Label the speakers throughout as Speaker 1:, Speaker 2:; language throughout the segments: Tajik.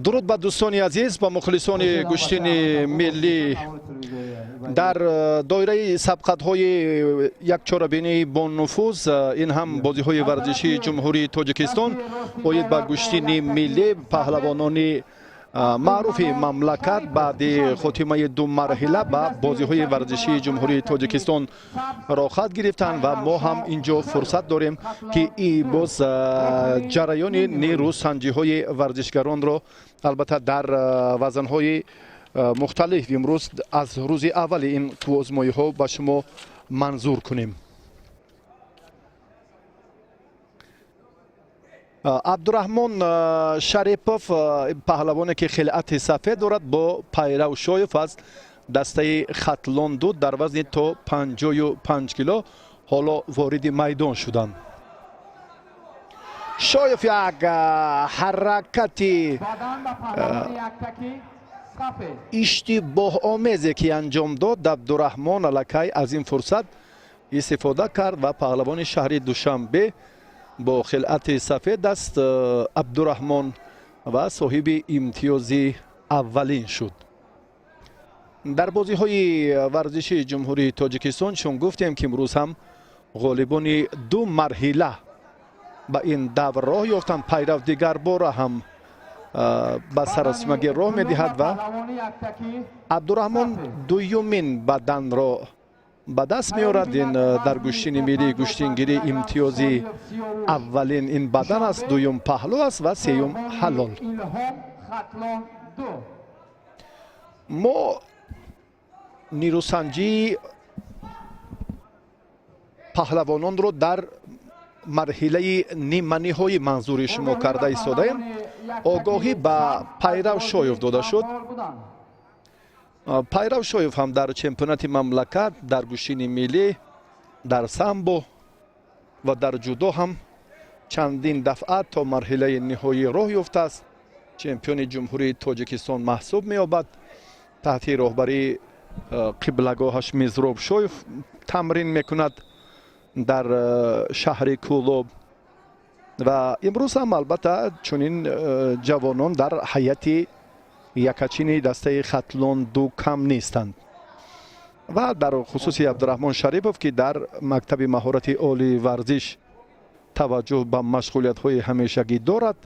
Speaker 1: درود به دوستان عزیز و مخلصان گشتین ملی. در دایره سبقت‌های یک چهاربینی با نفوذ، این هم بازی‌های ورزشی جمهوری تاجیکستان باید به گشتین ملی پهلوانان معروف مملکت بعد خاتمه دو مرحله به بازی‌های ورزشی جمهوری تاجیکستان را خط گرفتند و ما هم اینجا فرصت داریم که این باز جریان نیرو سنجی‌های ورزشگران را البته در وزن‌های مختلف امروز از روز اول این آزمایش‌ها به شما منظور کنیم. عبدالرحمن شریپوف پهلوانی که خلعت سفید دارد با پیرو شایف از دسته خطلان دو در وزن تا 55 کیلو حالا وارد میدان شدند. شایف یک حرکتی اشتباه آمیزی که انجام داد، عبدالرحمن الکی از این فرصت استفاده کرد و پهلوان شهر دوشنبه با خلعت سفید است عبدالرحمن و صاحب امتیاز اولین شد. در بازی های ورزشی جمهوری تاجیکستان چون گفتیم که امروز هم غالبان دو مرحله به این دور راه یافتند. پیرو دیگر بار هم به سراسیمگی راه می‌دهد و عبدالرحمن دویمین بدن را به دست می‌آورد. این در گشتین ملی گشتینگیری امتیازی اولین این بدن است، دویم پهلو است و سوم حلال. ما نیروسنجی پهلوانان را در مرحله نیمه های منظور شما کرده ایستادیم. آگاهی به پیرو شایف داده شد. پیرو شایف هم در چمپیونات مملکت در گشتین ملی در سامبو و در جودو هم چندین دفعه تا مرحله نهایی راه یافته است. چمپیون جمهوری تاجیکستان محسوب می‌یابد. تحت راهبری قبلگاهش میزروب شایف تمرین میکند در شهر کولوب و امروز هم البته چنین جوانان در هیئت یکچین دسته خطلان دو کم نیستند و در خصوص عبدالرحمن شریپوف که در مکتب مهارت عالی ورزش توجه به مشغولیت های همیشگی دارد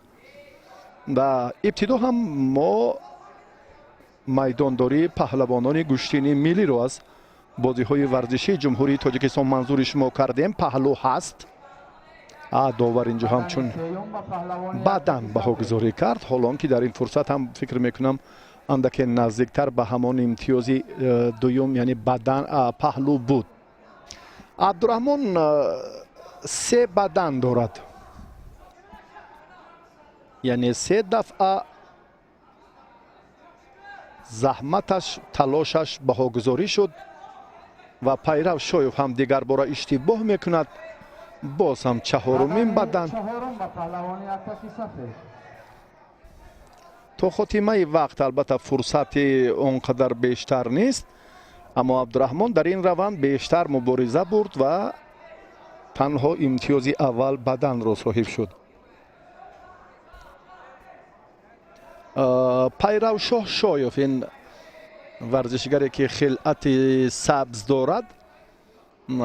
Speaker 1: و ابتدا هم ما میدانداری پهلوانان گشتین ملی را از بازی های ورزشی جمهوری تاجیکستان منظور شما کردیم. پهلو هست. داور اینجا هم چون بدن بهاگذاری کرد، حالا که در این فرصت هم فکر میکنم اندک نزدیکتر به همان امتیازی دوم یعنی بدن پهلو بود. عبدالرحمن سه بدن دارد، یعنی سه دفعه زحمتش تلاشش بهاگذاری شد و پیرو شایف هم دیگر باره اشتباه میکند. باز هم چهارمین بدن. تا خاتمه وقت البته فرصت اونقدر بیشتر نیست، اما عبدالرحمن در این روند بیشتر مبارزه برد و تنها امتیاز اول بدن را صاحب شد. پیرو شاه شایف این ورزشگری که خلعت سبز دارد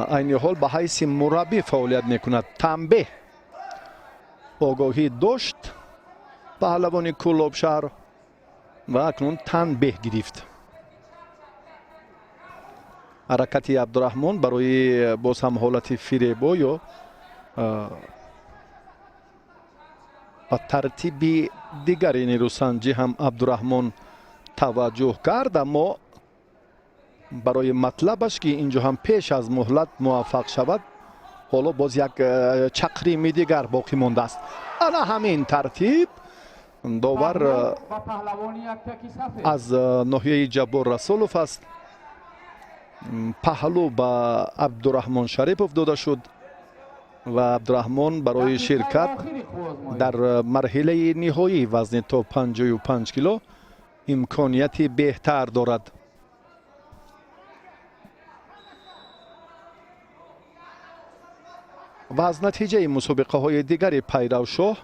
Speaker 1: عین حال به حیث مربی فعالیت میکند. تنبیه آگاهی داشت پهلوان کولوب شهر و اکنون تنبیه گرفت. حرکت عبدالرحمن برای باز هم حالت فریبا یا ترتیب دیگری نیروسنجی هم عبدالرحمن توجه کرد، اما برای مطلبش که اینجا هم پیش از مهلت موفق شود حالا باز یک چقریم دیگر باقی مانده است. انا همین ترتیب داور از ناحیه جبار رسولوف است. پهلو به عبدالرحمن شریپوف داده شد و عبدالرحمن برای شرکت در مرحله نهایی وزن تا 55 کیلو امکانیت بهتر دارد. و از نتیجه مسابقه های دیگر پیرو شاه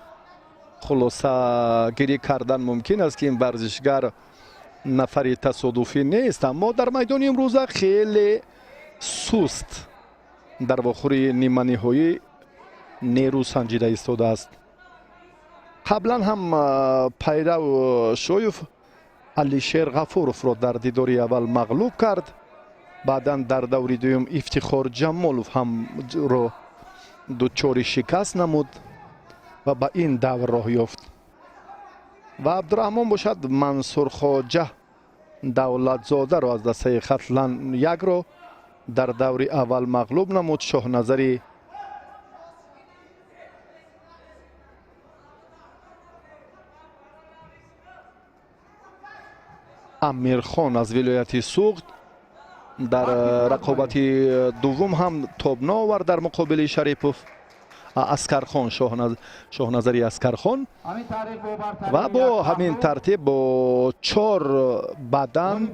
Speaker 1: خلاصه گیری کردن ممکن است که این ورزشگر نفری تصادفی نیست، اما در میدان امروز خیلی سست در واخوری نیمه نهایی نیرو سنجیده ایستاده است. قبلا هم پیرو شویف علیشیر غفورов را در دیداری اول مغلوب کرد. بعدا در دوری دوم افتخار جمالов هم را دچار شکست نمود و به این دور راه یافت. و عبدالرحمن باشد منصور خواجه دولتزاده را از دسته ختلان یک را در دوری اول مغلوب نمود. شاهنظری امیرخان از ولایت سوخت در رقابت دوم هم تابنا آورد در مقابل شریپوف. اسکرخان شاهنظری اسکرخان و با همین ترتیب با 4 بدن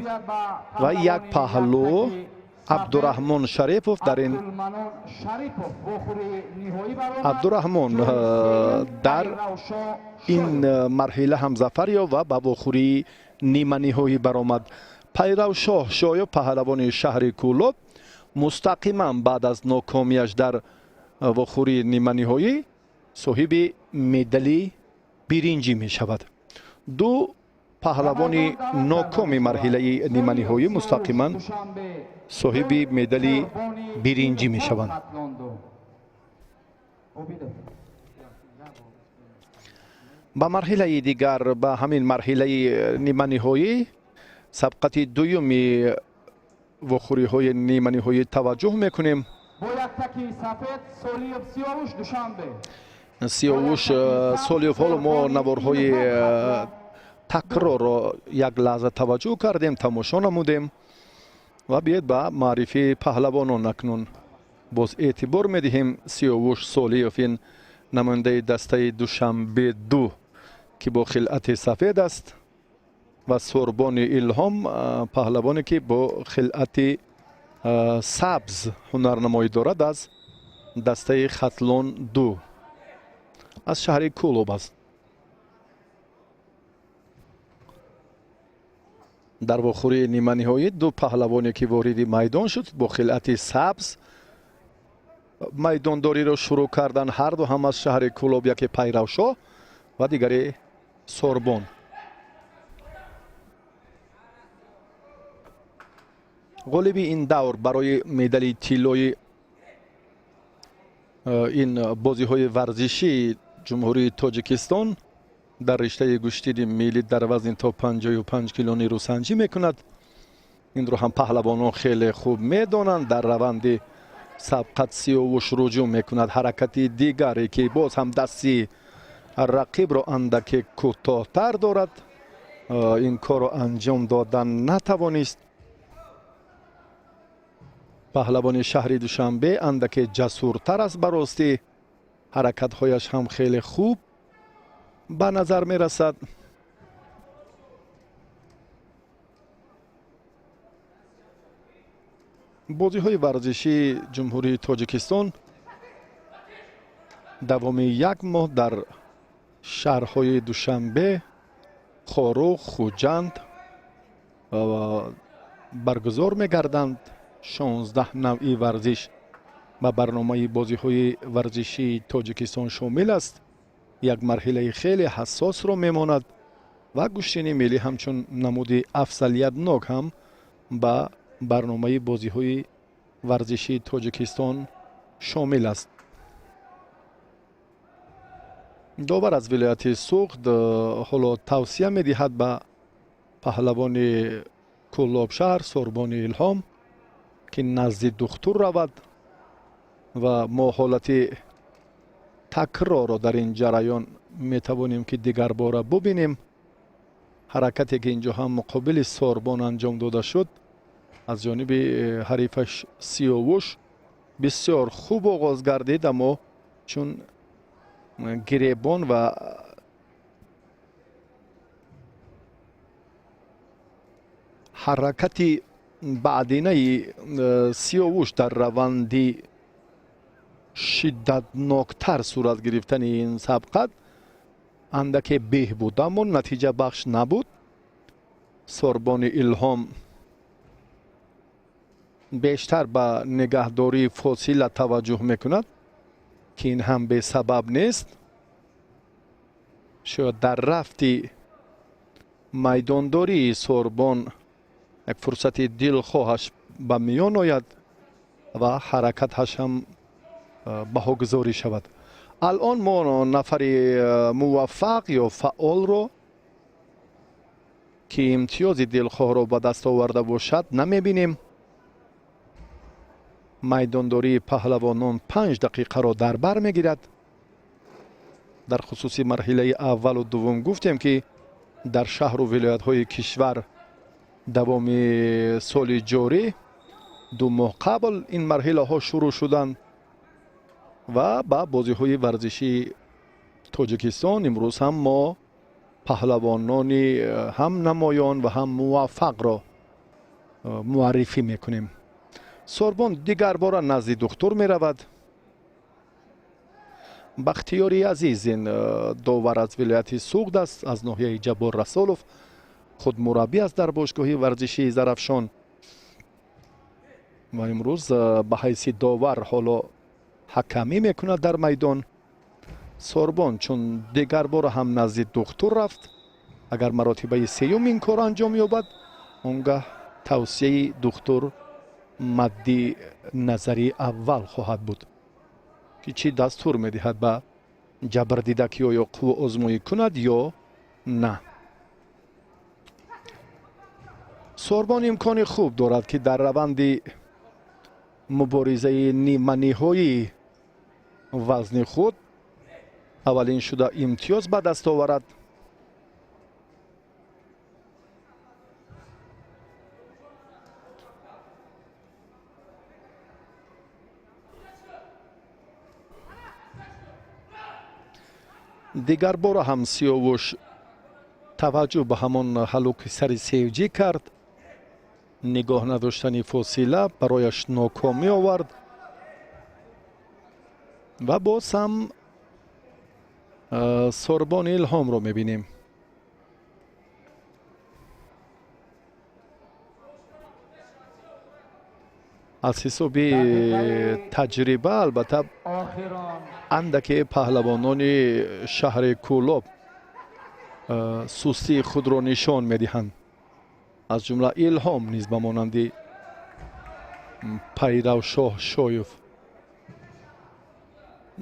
Speaker 1: و 1 پهلو عبدالرحمن شریپوف در این در این مرحله هم ظفر یافت و به واخوری نیمه نهایی برآمد. پیرو شاه پهلوان شهر کولوب مستقیما بعد از ناکامیش در واخوری نیمه نهایی صاحب مدال برنجی می شود. 2 پهلوان ناکام مرحله نیمه نهایی مستقیما صاحب مدال برنجی می شوند. با مرحله دیگر با همین مرحله نیمه نهایی سبقت دومی واخوری های نیمه نهایی توجه میکنیم. سیاوش سولیوف حالا ما نوارهای تکرار را یک لحظه توجه کردیم، تماشا نمودیم و بیاید به معرفی پهلوانان اکنون باز اعتبار میدهیم. سیاوش سولیوف این نماینده دسته دوشنبه 2 که با خلعت سفید است و سوربان الهام پهلوانی که با خلعت سبز هنرنمایی دارد از دسته ختلان 2 از شهر کولوب است. در واخوری نیمه نهایی 2 پهلوانی که وارد میدان شد با خلعت سبز میدانداری را شروع کردن. هر دو هم از شهر کولوب، یکی پیروشاه و دیگری سوربان. غالب این دور برای مدال طلایی این بازی های ورزشی جمهوری تاجیکستان در رشته گشتید ملی در وزن تا 55 کیلو نیرو سنجی میکند. این رو هم پهلوانان خیلی خوب میدانند. در روند سبقت سیاوش رجوع میکند. حرکت دیگری که باز هم دستی رقیب را اندک کوتاه‌تر دارد، این کار را انجام دادن نتوانست. پهلوان شهر دوشنبه اندک جسورتر است، براستی حرکت هایش هم خیلی خوب به نظر می رسد. بازی های ورزشی جمهوری تاجیکستان دوام 1 ماه در شهرهای دوشنبه، خاروخ، خوجند برگزار می گردند. 16 نوعی ورزش و برنامه بازی های ورزشی تاجیکستان شامل است. یک مرحله خیلی حساس را میماند و گشتین ملی همچون نمود افضلیت ناک هم به برنامه بازی های ورزشی تاجیکستان شامل است. داور از ولایت سوخت حالا توصیه می دهد به پهلوان کولوب شهر سوربان الهام که نزد دکتر رود و ما حالت تکرار را در این جریان می توانیم که دیگر باره ببینیم. حرکتی که اینجا هم مقابل سوربان انجام داده شد از جانب حریفش سیاوش بسیار خوب آغاز گردید، اما چون گریبان و حرکت بعدینه سیاوش در روندی شدتناکتر صورت گرفتن این سبقت андаке беҳбуд, аммо натиҷа бахш набуд. Сорбони Илҳом бештар ба нигаҳдории фосила таваҷҷӯҳ мекунад, ки ин ҳам бесабаб нест. шояд дар рафти майдондории Сорбон як фурсати дилхоҳаш ба миён ояд ва ҳаракаташ ҳам баҳогузорӣ шавад. алон мо нафари муваффақ ё фаъолро, ки имтиёзи дилхоҳро ба даст оварда бошад, намебинем. майдондории паҳлавонон 5 дақиқаро дар бар мегирад. дар хусуси марҳилаи аввалу дуввум гуфтем, ки дар шаҳру вилоятҳои кишвар давоми соли ҷорӣ 2 моҳ қабл ин марҳилаҳо шурӯъ шуданд ва ба бозиҳои варзиши Тоҷикистон имрӯз ҳам мо паҳлавонони ҳам намоён ва ҳам муваффақро муаррифӣ мекунем. Сорбон дигар бора назди духтур меравад. Бахтиёри Азизин довар аз вилояти Суғд аст, аз ноҳияи Ҷаббор Расулов, худ мураббӣ аст дар бошгоҳи варзишии Зарафшон ва имрӯз ба ҳайси довар ҳоло ҳакамӣ мекунад дар майдон. Сорбон чун дигар бора ҳам назди духтур рафт, агар маротибаи сеюм ин кор анҷом ёбад, он гоҳ тавсияи духтур мадди назари аввал хоҳад буд, ки чӣ дастур медиҳад ба ҷабрдида, ки оё қувву озмоӣ кунад ё на. Сорбон имкони хуб дорад, ки дар раванди муборизаи ниманиҳоии вазни худ аввалин шуда имтиёз ба даст оварад. дигар бора ҳам Сиёвуш таваҷҷӯҳ ба ҳамон ҳалуки сари севҷӣ кард. нигоҳ надоштани фосила барояш нокомӣ овард ва боз ҳам Сорбони Илҳомро мебинем. аз ҳисоби таҷриба албатта андаке паҳлавонони шаҳри Кӯлоб сустии худро нишон медиҳанд. аз ҷумла Илҳом низ ба монанди Пайравшоҳ Шоев.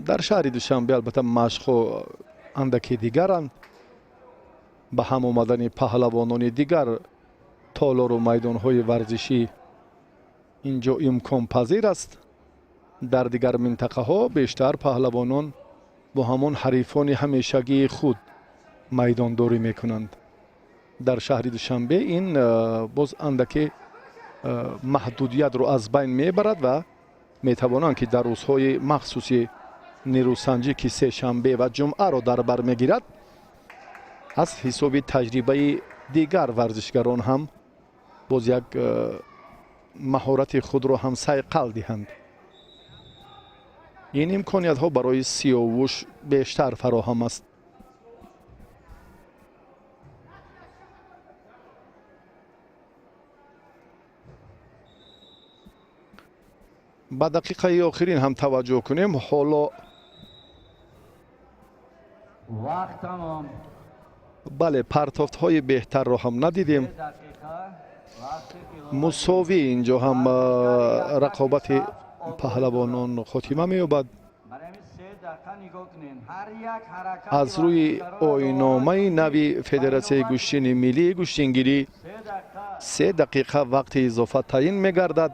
Speaker 1: дар шаҳри Душанбе албатта машқҳо андаке дигаранд. ба ҳам омадани паҳлавонони дигар толору майдонҳои варзишӣ инҷо имконпазир аст. дар дигар минтақаҳо бештар паҳлавонон бо ҳамон ҳарифони ҳамешагии худ майдондорӣ мекунанд. дар шаҳри Душанбе ин боз андаке маҳдудиятро аз байн мебарад ва метавонанд, ки дар рӯзҳои махсуси нерӯсанҷӣ, ки сешанбе ва ҷумъаро дар бар мегирад, аз ҳисоби таҷрибаи дигар варзишгарон ҳам боз як маҳорати худро ҳам сайқал диҳанд. ин имкониятҳо барои Сиёвуш бештар фароҳам аст. ба дақиқаи охирин ҳам таваҷҷӯҳ кунем. ҳоло бале партофтҳои беҳтарро ҳам надидем. мусовӣ инҷо ҳам рақобати паҳлавонон хотима меёбад. аз рӯи оинномаи нави Федератсияи гӯштини миллии гӯштингирӣ 3 дақиқа вақти изофа таъин мегардад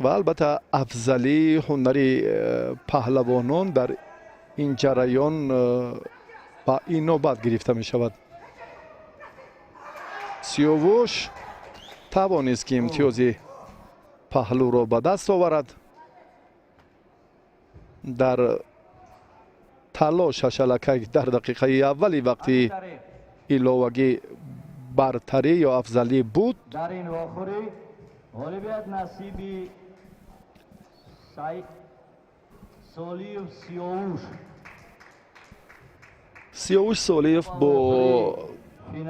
Speaker 1: ва албатта афзалии ҳунари паҳлавонон дар ин ҷараён ба инобат гирифта мешавад. Сиёвуш тавонист, ки имтиёзи паҳлӯро ба даст оварад. дар талошаш аллакай дар дақиқаи аввали вақти иловагӣ бартарӣ ё афзалӣ буд.
Speaker 2: дар ин вохӯрӣ ғолибият насиби Солиев Сиёвуш.
Speaker 1: سیاوش سالیف با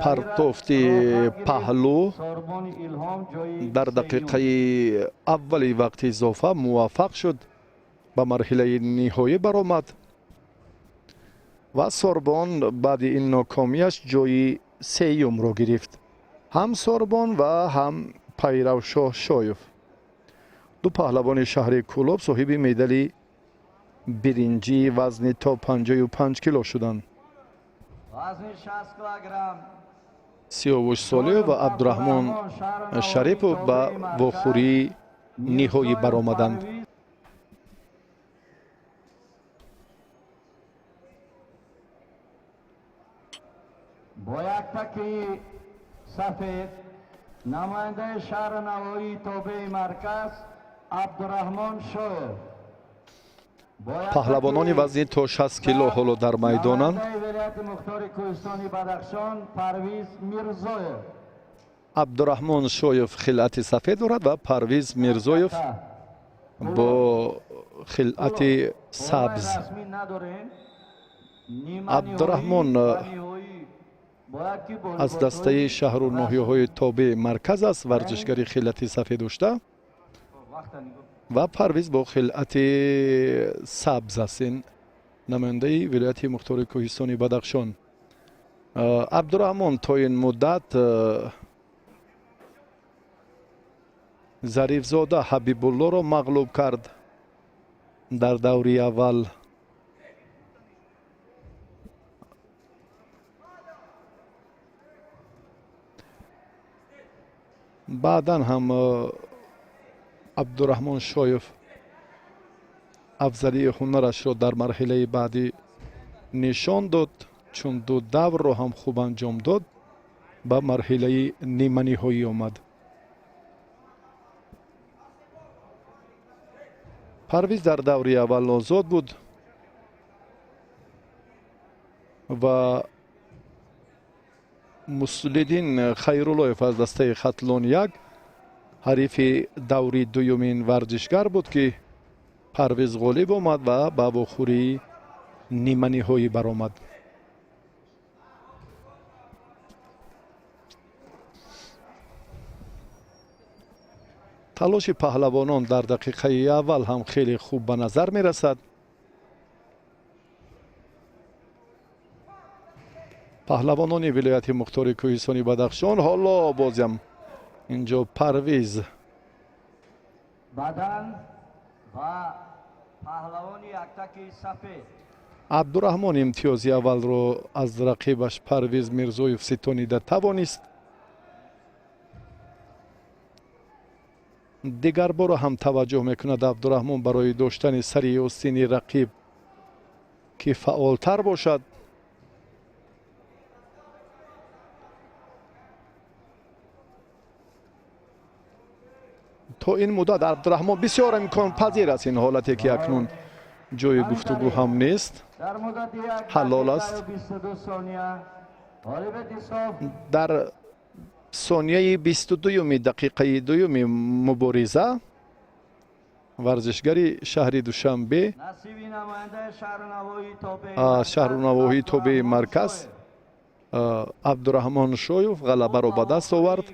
Speaker 1: پرتافت پهلو
Speaker 2: سوربن ایلهام جایی
Speaker 1: در دقیقه اولی وقت اضافه موفق شد به مرحله نهایی برآمد و سوربن بعد این ناکامیش جای سیوم را گرفت. هم سوربن و هم پیروشاه شایف، دو پهلوان شهری کولاب صاحب مدال برنجی وزن تا 55 کیلو شدند.
Speaker 2: وزن 60 کیلوگرم
Speaker 1: سیاوش سالیف و عبدالرحمن شریف به واخوری نهایی برآمدند.
Speaker 2: با یک تکی سفید نماینده شهر نوایی تابع مرکز عبدالرحمن شایف،
Speaker 1: پهلوانان وزن تا 60 کیلو حالا در میدانند.
Speaker 2: نماینده ولایت مختار کوهستانی بدخشان پرویز میرزایف،
Speaker 1: عبدالرحمن شایف خلعت سفید دارد و پرویز میرزایف با خلعت سبز.
Speaker 2: رسمی نداریم.
Speaker 1: عبدالرحمن از دسته شهر و ناحیه‌های تابع مرکز است، ورزشگری خلعت سفید داشته و پرویز با خلعت سبز است. این نماینده ولایت مختار کوهستانی بدخشان. عبدالرحمن تا این مدت ظریف زاده حبیب الله را مغلوب کرد در دوره اول. بعدا هم عبدالرحمن شایف افضلی هنرش را در مرحله بعدی نشان داد، چون دو دور را هم خوب انجام داد، به مرحله نیمه نهایی آمد. پرویز در دوره اول آزاد بود و مسلدین خیراللهیف از دسته ختلون یک حریف دوری دومین ورزشگر بود که پرویز غالب آمد و به واخوری نیمه نهایی برآمد. تلاش پهلوانان در دقیقه اول هم خیلی خوب به نظر می رسد. پهلوانان ولایت مختار کوهستانی بدخشان. حالا بازم اینجا پرویز
Speaker 2: بدن و پهلوانی یکتکی سفید
Speaker 1: عبدالرحمن امتیازی اول رو از رقیبش پرویز میرزایف ستانیده توانست. دیگر بار هم توجه میکند عبدالرحمن برای داشتن سری آستین رقیب که فعالتر باشد. تا این مدت عبدالرحمن بسیار امکان پذیر است. این حالتی که اکنون جای گفتگو هم نیست،
Speaker 2: در مدت یک
Speaker 1: حلال
Speaker 2: دقیقه
Speaker 1: است.
Speaker 2: و 22 ثانیه غالب دیساف
Speaker 1: در ثانیه 22 دقیقه دوم مبارزه ورزشگری شهر دوشنبه
Speaker 2: نصیبی نماینده شهر نوایی
Speaker 1: تابع مرکز عبدالرحمن شایف غلبه را به دست آورد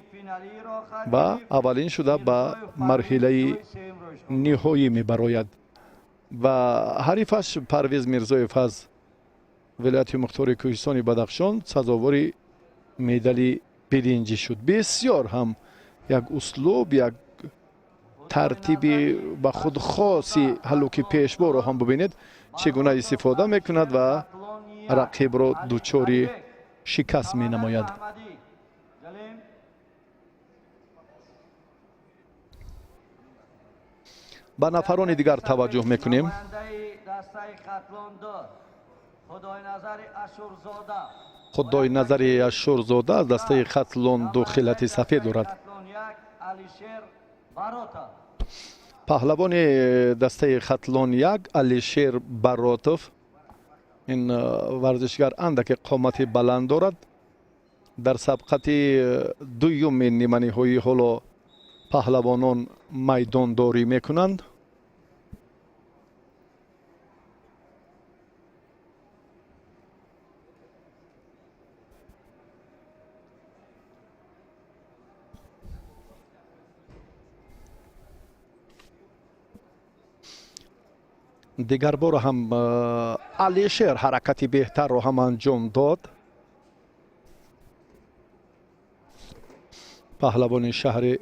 Speaker 1: و اولین شده به مرحله نهایی می براید و حریفش پرویز میرزایف از ولایت مختار کوهستانی بدخشان سزاوار مدال برنجی شد. بسیار هم یک اسلوب، یک ترتیب به خود خاصی هلوکی پیشوا را هم ببینید چگونه استفاده میکند و رقیب را دوچاری شکست می نماید. به نفران دیگر توجه میکنیم. خدای نظر اشورزاده از دسته ختلون دو خلعت سفید دارد. پهلوان دسته ختلون یک علیشیر براتوف، این ورزشگر اندک قامت بلند دارد. در سبقت دوم نیمه نهایی حالا پهلوانان میدان داری میکنند. дигар бор ҳам алишер ҳаракати беҳтарро ҳам анҷом дод. паҳлавони шаҳри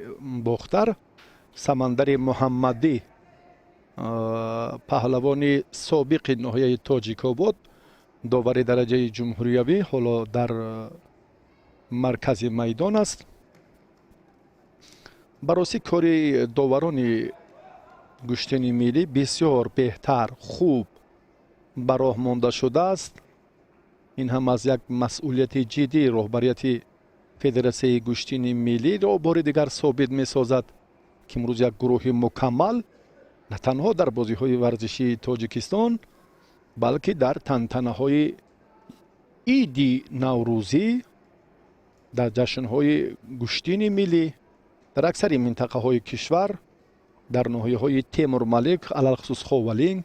Speaker 1: бохтар самандари муҳаммадӣ паҳлавони собиқи ноҳияи тоҷикобод довари дараҷаи ҷумҳуриявӣ ҳоло дар маркази майдон аст. бароси кори доварони гӯштини миллӣ бисёр беҳтар хуб ба роҳ монда шудааст. ин ҳам аз як масъулияти ҷиддии роҳбарияти федератсияи гӯштини миллиро бори дигар собит месозад ки имрӯз як гурӯҳи мукаммал на танҳо дар бозиҳои варзишии тоҷикистон балки дар тантанаҳои иди наврӯзӣ, дар ҷашнҳои гӯштини миллӣ дар аксари минтақаҳои кишвар, дар ноҳияҳои Темурмалик алалхусус Ховалин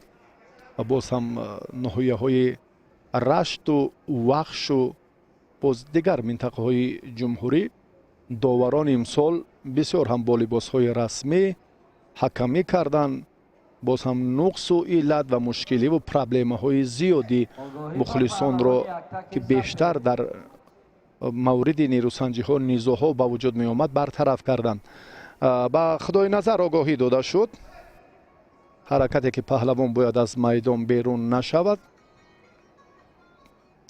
Speaker 1: ва боз ҳам ноҳияҳои Рашту Вахшу боз дигар минтақаҳои ҷумҳурӣ доварони имсол бисёр ҳам бо либосҳои расмӣ ҳакамӣ карданд. боз ҳам нуқсу иллат ва мушкиливу проблемаҳои зиёди мухлисонро ки бештар дар мавриди нерӯсанҷиҳо низоъҳо ба вуҷуд меомад бартараф карданд. ба худои назар огоҳӣ дода шуд ҳаракате ки паҳлавон бояд аз майдон берун нашавад.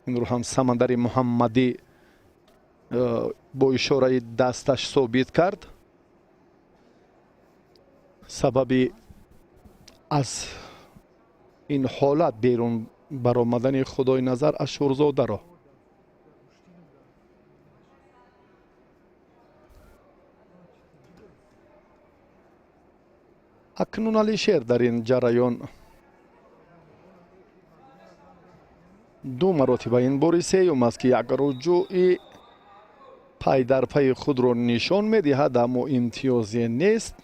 Speaker 1: имрӯ ҳам самандари муҳаммадӣ бо ишораи дасташ собит кард. сабаби аз ин ҳолат берун баромадани худои назар Ашурзодаро акнун Алишер дар ин ҷараён ду маротиба ин бори сеюм аст ки як руҷӯи пай дар пайи худро нишон медиҳад, аммо имтиёзе нест.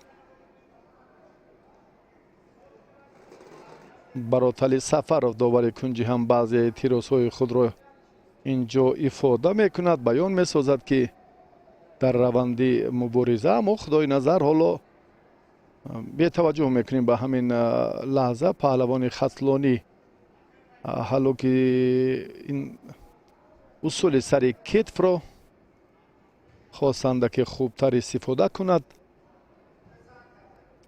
Speaker 1: баротали Сафаров довари кунҷи ҳам баъзе эътирозҳои худро инҷо ифода мекунад, баён месозад ки дар раванди мубориза, аммо худои назар ҳоло бетаваҷҷӯҳ мекунем ба ҳамин лаҳза паҳлавони хатлонӣ ҳало ки ин усули сари китфро хостанда ки хубтар истифода кунад.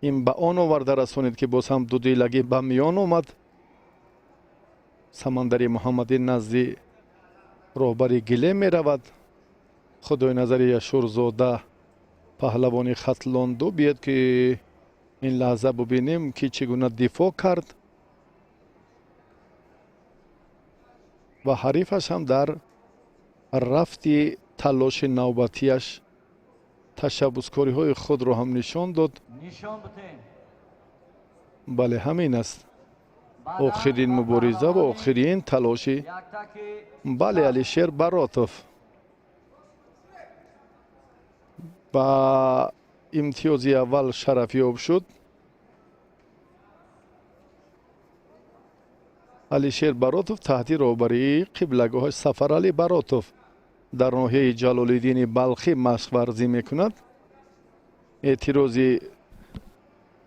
Speaker 1: ин ба он оварда расонид ки боз ҳам дудилагӣ ба миён омад. самандари муҳаммадӣ назди роҳбари гилем меравад. худои назари Ашурзода паҳлавони хатлонду биед ки ин лаҳза бубинем ки чӣ гуна дифоъ кард ва ҳарифаш ҳам дар рафти талоши навбатияш ташаббускориҳои худро ҳам нишон дод. бале ҳамин аст охирин мубориза ва охирин талоши бале Алишер Баротов ба имтиёзи аввал шарафёб шуд. Алишер Баротов таҳти роҳбарии қиблагоҳаш Сафарали Баротов дар ноҳияи Ҷалолиддини Балхӣ машқварзӣ мекунад. эътирози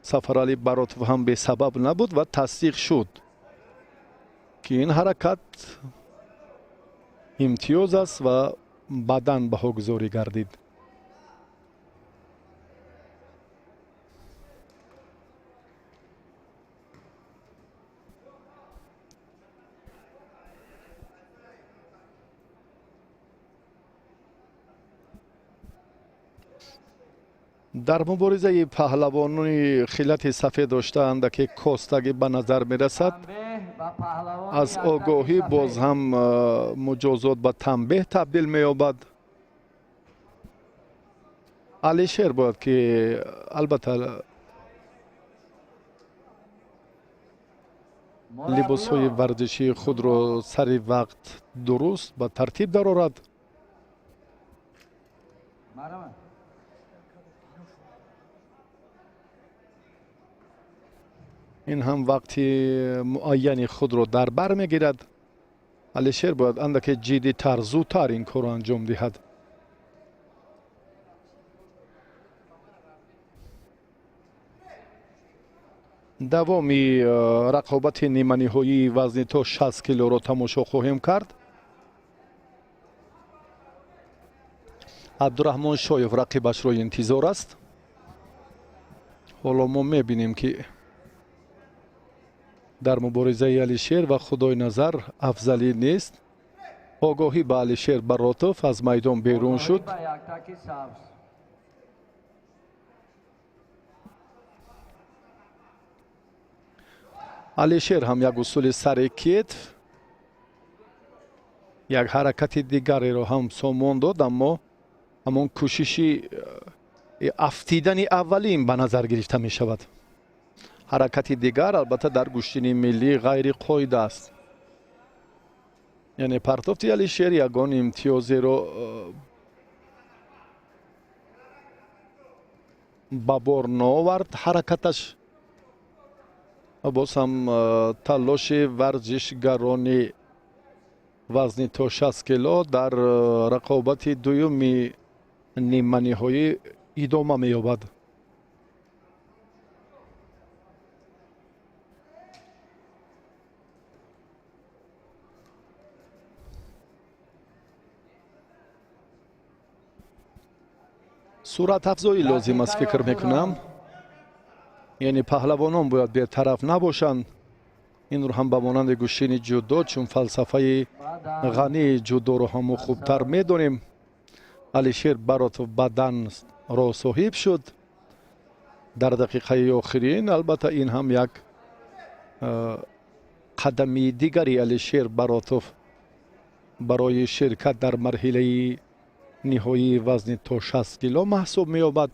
Speaker 1: Сафарали Баротов ҳам бесабаб набуд ва тасдиқ шуд ки ин ҳаракат имтиёз аст ва баъдан баҳогузорӣ гардид. дар муборизаи паҳлавони хилати сафед дошта андаке костагӣ ба назар мерасад. аз огоҳӣ боз ҳам муҷозот ба танбеҳ табдил меёбад. Алишер бояд ки албатта либосҳои варзишии худро сари вақт дуруст ба тартиб дарорад. ин ҳам вақти муайяни худро дар бар мегирад. Алишер бояд андаке ҷиддитар зудтар ин корро анҷом диҳад. давоми рақобати ниманиҳоии вазни то 60 килоро тамошо хоҳем кард. абдураҳмон шоев рақибашро интизор аст. ҳоло мо мебинем ки дар муборизаи алишер ва худойназар афзалӣ нест. огоҳӣ ба алишер баротов аз майдон берун шуд.
Speaker 2: با یک تکی سبز.
Speaker 1: алишер ҳам як усули сари кетф, як ҳаракати дигареро ҳам сомон дод, аммо ҳамон кӯшиши афтидани аввалин ба назар гирифта мешавад. ҳаракати дигар албатта дар гӯштини миллӣ ғайриқоида аст. яъне партофти алишер ягон имтиёзеро ба бор наовард. ҳаракаташ боз ҳам талоши варзишгарони вазни то 60 кило дар рақобати дуюми ниманиҳоӣ идома меёбад. суръатафзоӣ лозим аст фикр мекунам. яъне паҳлавонон бояд бетараф набошанд. инро ҳам ба монанди гӯштини ҷудо, чун фалсафаи ғании ҷудоро ҳамо хубтар медонем. алишер баротов баданро соҳиб шуд дар дақиқаи охирин. албатта ин ҳам як қадами дигари алишер баротов барои ширкат дар марҳилаи ниҳоии вазни то 60 кило маҳсуб меёбад.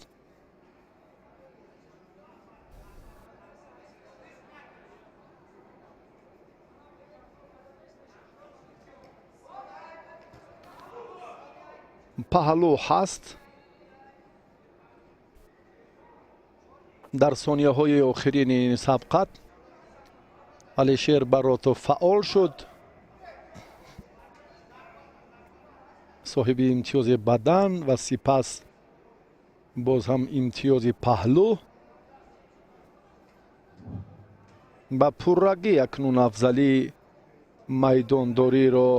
Speaker 1: паҳлӯ ҳаст. дар сонияҳои охирини сабқат алишер баротов фаъол шуд. соҳиби имтиёзи бадан ва сипас боз ҳам имтиёзи паҳлӯ. ба пуррагӣ акнун афзалии майдондориро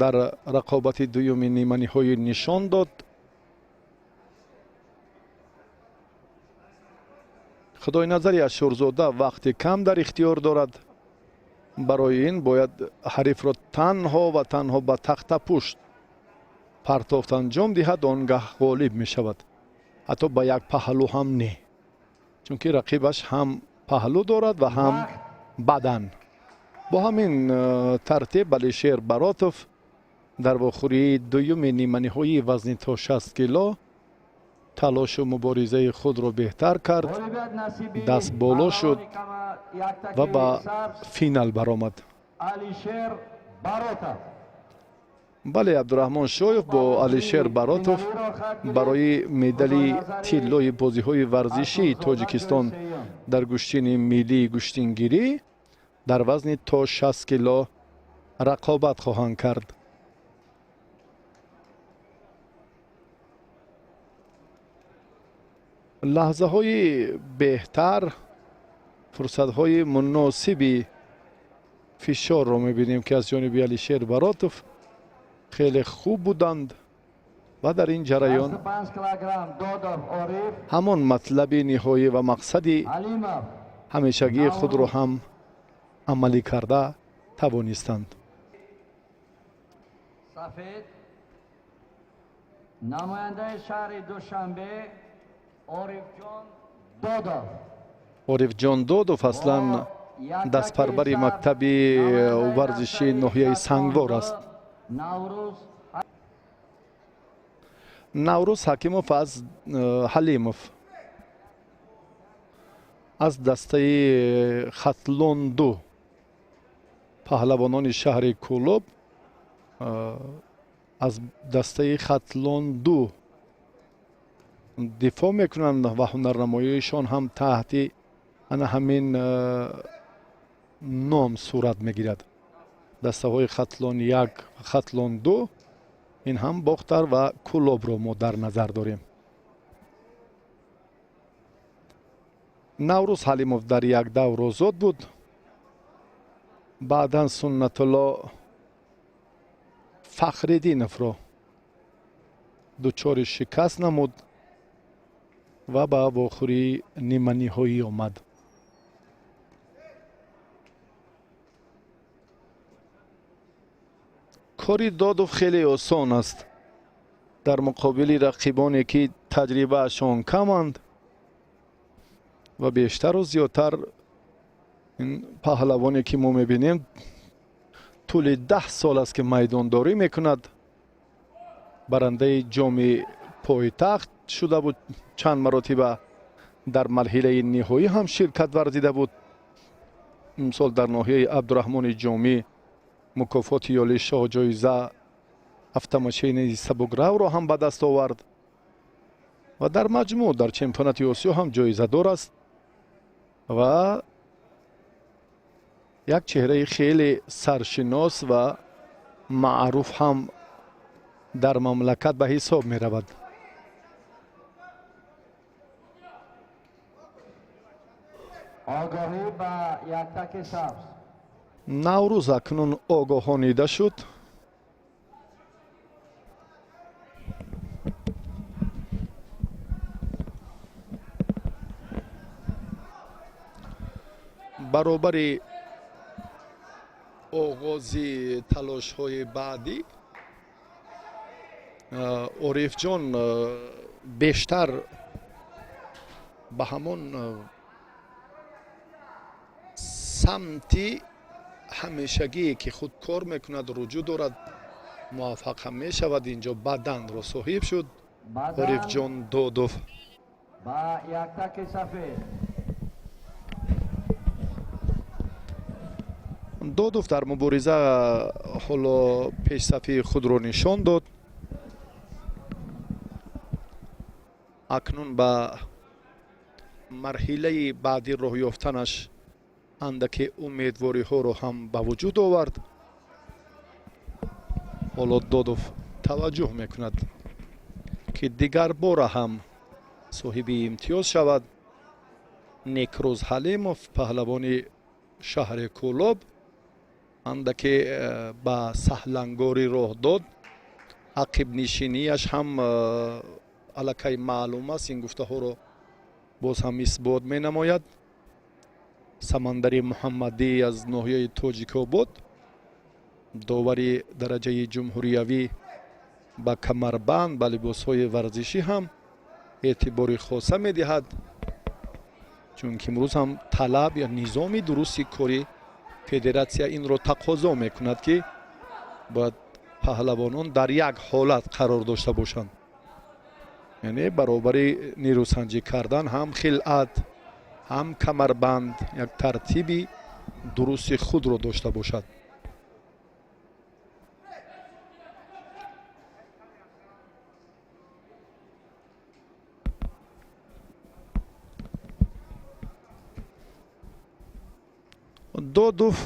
Speaker 1: дар рақобати дуюми ниманиҳоӣ нишон дод. худойназари ашурзода вақти кам дар ихтиёр дорад. барои ин бояд ҳарифро танҳо ва танҳо ба тахтапушт партофт анҷом диҳад, он гаҳ ғолиб мешавад. ҳатто ба як паҳлӯ ҳам не, чунки рақибаш ҳам паҳлӯ дорад ва ҳам бадан. бо ҳамин тартиб алишер баротов дар вохӯрии дуюми ниманиҳоии вазни то 60 кило талошу муборизаи худро беҳтар кард,
Speaker 2: غالبیت نصیبی
Speaker 1: دست بالا شد
Speaker 2: پهلوانی کما یک تکی
Speaker 1: ва ба
Speaker 2: سبز
Speaker 1: финал баромад.
Speaker 2: علیشیر باروتов.
Speaker 1: бале, абдураҳмон шоев бо алишер баротов барои медали тиллои бозиҳои варзишии тоҷикистон дар гӯштини миллии гӯштингирӣ дар вазни то 60 кило рақобат хоҳанд кард. лаҳзаҳои беҳтар, фурсатҳои муносиби фишорро мебинем ки аз ҷониби алишер баротов хеле хуб буданд ва дар ин ҷараён
Speaker 2: 65 килограмм додов ориф
Speaker 1: ҳамон матлаби ниҳоӣ ва мақсади
Speaker 2: алимов.
Speaker 1: ҳамешагии худро ҳам амалӣ карда тавонистанд.
Speaker 2: سفید نماینده شهر دوشنبه عارف جان دودov.
Speaker 1: орифҷон додов аслан дастпарвари мактаби варзиши ноҳияи сангвор аст. наврӯз ҳакимов аз ҳалимов аз дастаи хатлонду паҳлавонони шаҳри кӯлоб аз дастаи хатлонду дифоъ мекунанд ва ҳунарнамоиишон ҳам таҳти ана ҳамин ном сурат мегирад. дастаҳои хатлон 1 ва хатлон 2 ин ҳам бохтар ва кӯлобро мо дар назар дорем. наврӯз ҳалимов дар як давр озод буд. баъдан суннатулло фахриддиновро дучори шикаст намуд ва ба авохири ниманиҳоӣ омад. кори Додов хеле осон аст. дар муқобили рақибоне ки таҷрибаашон каманд ва бештару зиёдтар ин паҳлавоне ки мо мебинем тӯли 10 сол аст ки майдондорӣ мекунад. барандаи ҷоми пойтахт шуда буд, чанд маротиба дар марҳилаи ниҳоӣ ҳам ширкат варзида буд. имсол дар ноҳияи Абдураҳмони Ҷомӣ мукофоти ёли шоҳ-ҷоиза автомошини сабукравро ҳам ба даст овард ва дар маҷмӯъ дар чемпионати Осиё ҳам ҷоизадор аст ва як чеҳраи хеле саршинос ва маъруф ҳам дар мамлакат ба ҳисоб меравад.
Speaker 2: آگاهی به یک تک سبز.
Speaker 1: наврӯз акнун огоҳонида шуд. баробари оғози талошҳои баъдӣ орифҷон бештар ба ҳамон самти ҳамешагие ки худ кор мекунад руҷӯъ дорад, муваффақ ҳам мешавад. инҷо баданро соҳиб шуд орифҷон Додов.
Speaker 2: با یک تک سفید.
Speaker 1: Додов дар мубориза ҳоло пешсафии худро нишон дод. акнун ба марҳилаи баъди роҳ ёфтанаш андаке умедвориҳоро ҳам ба вуҷуд овард. ҳоло Додов таваҷҷӯҳ мекунад ки дигар бора ҳам соҳиби имтиёз шавад. Некрӯз Ҳалимов паҳлавони шаҳри Кӯлоб андаке ба саҳлангорӣ роҳ дод. ақибнишиниаш ҳам аллакай маълум аст. ин гуфтаҳоро боз ҳам исбот менамояд. Самандари Муҳаммадӣ аз ноҳияи Тоҷикобод, довари дараҷаи ҷумҳуриявӣ ба камарбанд ба либосҳои варзишӣ ҳам эътибори хоса медиҳад, чунки имрӯз ҳам талаб ё низоми дурусти кори федератсия инро тақозо мекунад ки бояд паҳлавонон дар як ҳолат қарор дошта бошанд. яъне баробари нирӯсанҷӣ кардан ҳам хилъат, ҳам камарбанд як тартиби дурусти худро дошта бошад. Додов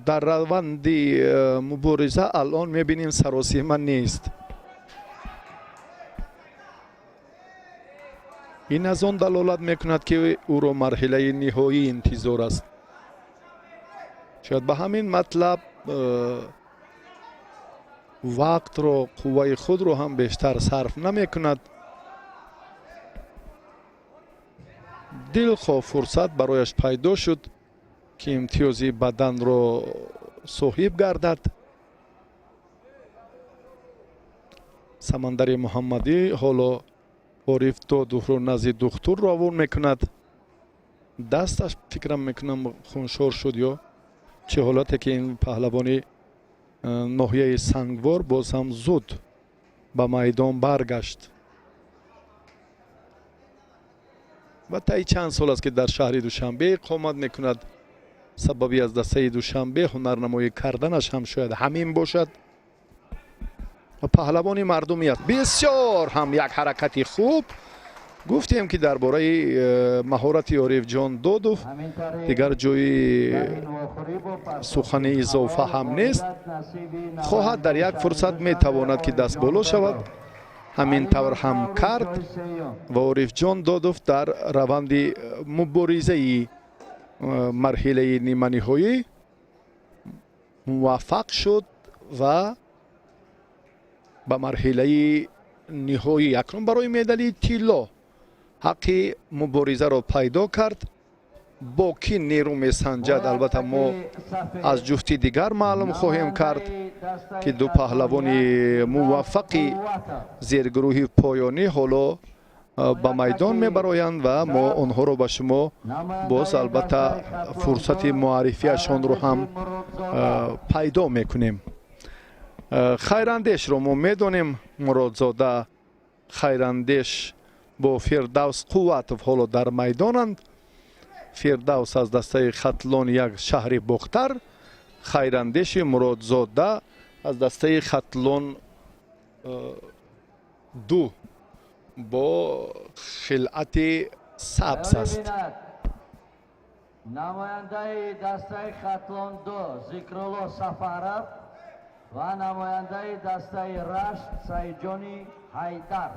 Speaker 1: дар раванди мубориза алон мебинем саросима нест. ин аз он далолат мекунад ки ӯро марҳилаи ниҳоӣ интизор аст. шояд ба ҳамин матлаб вақтро, қувваи худро ҳам бештар сарф намекунад. дилхоҳ фурсат барояш пайдо шуд ки имтиёзи баданро соҳиб гардад. Самандари Муҳаммадӣ ҳоло ориф Додовро назди духтур равон мекунад. дасташ фикрам мекунам хуншор шуд ё чӣ ҳолате ки ин паҳлавони ноҳияи сангвор боз ҳам зуд ба майдон баргашт. ва таи чанд сол аст ки дар шаҳри Душанбе иқомат мекунад. сабаби аз дастаи Душанбе ҳунарнамоӣ карданаш ҳам шояд ҳамин бошад. ва паҳлавони мардумӣ аст. бисёр ҳам як ҳаракати хуб. гуфтем ки дар бораи маҳорати Орифҷон Додов дигар ҷои сухани изофа ҳам нест. хоҳад дар як фурсат метавонад ки дастболо шавад ҳамин тавр ҳам кард ва орифҷон додов дар раванди муборизаи марҳилаи ниманиҳоӣ муваффақ шуд ва ба марҳилаи ниҳоӣ акнун барои медали тилло ҳаққи муборизаро пайдо кард. бо кӣ нерӯ месанҷад албатта мо аз ҷуфти дигар маълум хоҳем кард ки ду паҳлавони муваффақи зергурӯҳи поёнӣ ҳоло ба майдон мебароянд ва мо онҳоро ба шумо боз албатта фурсати муаррифиашонро ҳам пайдо мекунем. хайрандешро мо медонем. муродзода хайрандеш бо фирдавс қувватов ҳоло дар майдонанд. фирдавс аз дастаи хатлон як шаҳри бохтар, хайрандеши муродзода аз дастаи хатлон ду бо хилъати сабз аст.
Speaker 2: намояндаи дастаи хатлон ду зикрулло сафаров ва намояндаи дастаи рашт саидҷони ҳайдар.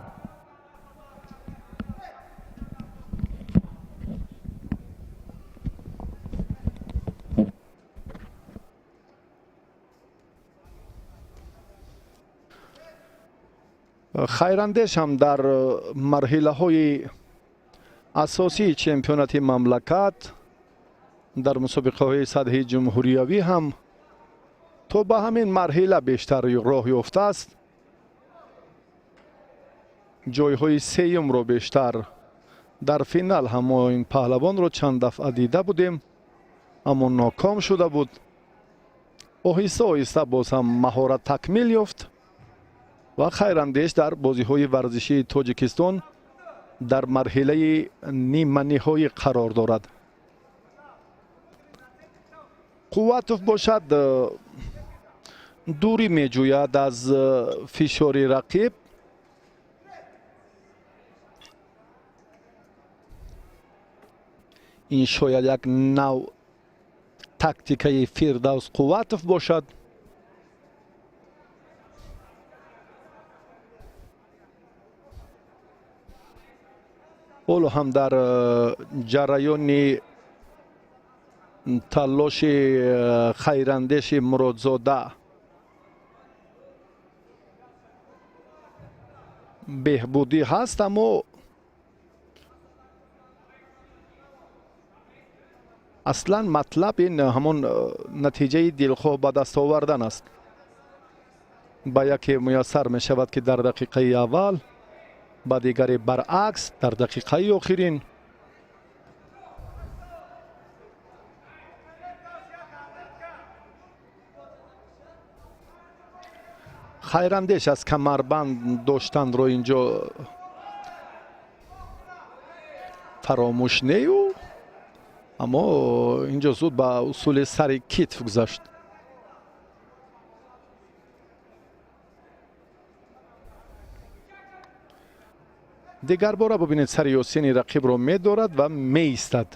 Speaker 1: хайрандеш ҳам дар марҳилаҳои асосии чемпионати мамлакат дар мусобиқаҳои сатҳи ҷумҳуриявӣ ҳам то ба ҳамин марҳила бештар роҳ ёфтааст. ҷойҳои сеюмро бештар дар финал ҳам мо ин паҳлавонро чанд дафъа дида будем, аммо ноком шуда буд. оҳиста оҳиста боз ҳам маҳорат такмил ёфт ва хайрандеш дар бозиҳои варзишии тоҷикистон дар марҳилаи ниманиҳоӣ қарор дорад. қувватов бошад дурӣ меҷӯяд аз фишори рақиб. ин шояд як нав тактикаи фирдавс қувватов бошад. ҳоло ҳам дар ҷараёни талоши хайрандеши муродзода беҳбудӣ ҳаст, аммо аслан матлаб ин ҳамон натиҷаи дилхоҳ ба даст овардан аст. ба яке муяссар мешавад ки дар дақиқаи аввал, ба дигаре баръакс дар дақиқаи охирин. хайрандеш аз камарбанд доштанро инҷо фаромӯш нею, аммо инҷо зуд ба усули сари китф гузашт. дигар бора бубинед сари ёсини рақибро медорад ва меистад.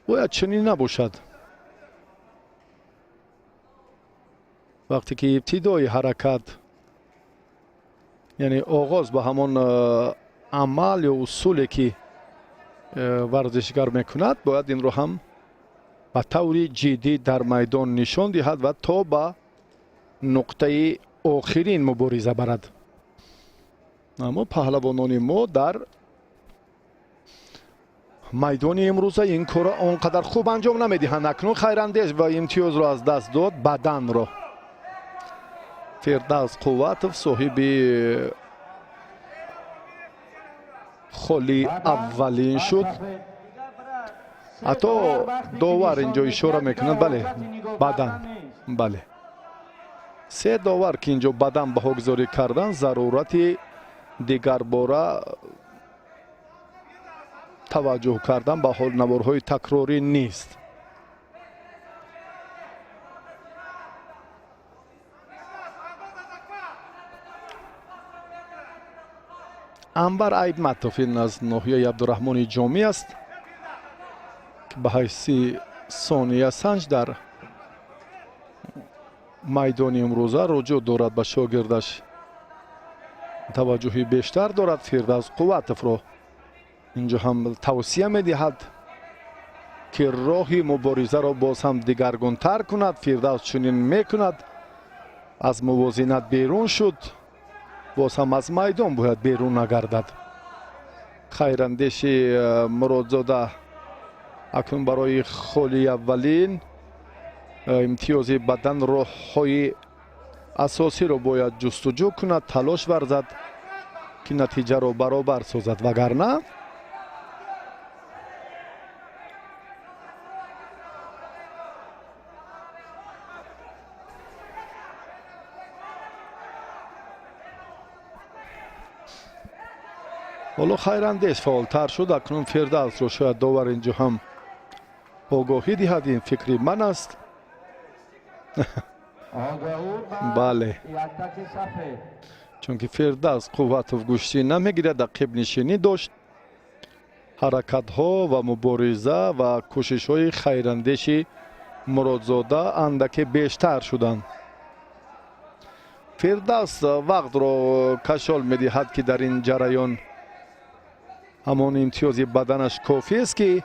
Speaker 1: бояд чунин набошад. вақте ки ибтидои ҳаракат, яъне оғоз ба ҳамон амал ё усуле ки варзишгар мекунад, бояд инро ҳам ба таври ҷиддӣ дар майдон нишон диҳад ва то ба нуқтаи охирин мубориза барад. аммо паҳлавонони мо дар майдони имрӯза ин корро он қадар хуб анҷом намедиҳанд. акнун хайрандеш ва имтиёзро аз даст дод баданро. фирдавс қувватов соҳиби холи аввалин шуд. ҳатто довар инҷо ишора мекунад. бале, бадан. бале, се довар ки инҷо бадан баҳогузорӣ кардан, зарурати дигарбора таваҷҷӯҳ кардан ба ҳолнаварҳои такрорӣ нест. анвар айбматов ин аз ноҳияи абдураҳмони ҷомӣ аст ки ба ҳайси сония санҷ дар майдони имрӯза руҷӯъ дорад ба шогирдаш توجهی بیشتر دارد. فردوس قواتف رو اینجا هم توصیه میدهد که راهی مبارزه را باز هم دگرگونتر کند. فردوس چنین میکند، از موازنت بیرون شد، باز هم از میدان باید بیرون نگردد. خیراندیش مرادزاده اکنون برای خالی اولین امتیاز بدن راه‌های اساسی را باید جستجو کند، تلاش ورزد که نتیجه را برابر سازد، وگرنه حالا خیراندیش فعالتر شد. اکنون فردوس رو شاید داور اینجا هم آگاهی دهد. این فکری من است. بله،
Speaker 2: یک تک سفید.
Speaker 1: چون که فردوس قوت و گوشتی نمیگیرد، عقب نشینی داشت. حرکت ها و مبارزه و کوشش های خیراندیش مرادزاده اندک بیشتر شدند. فردوس وقت را کشال میدهد که در این جریان همان امتیاز بدنش کافی است که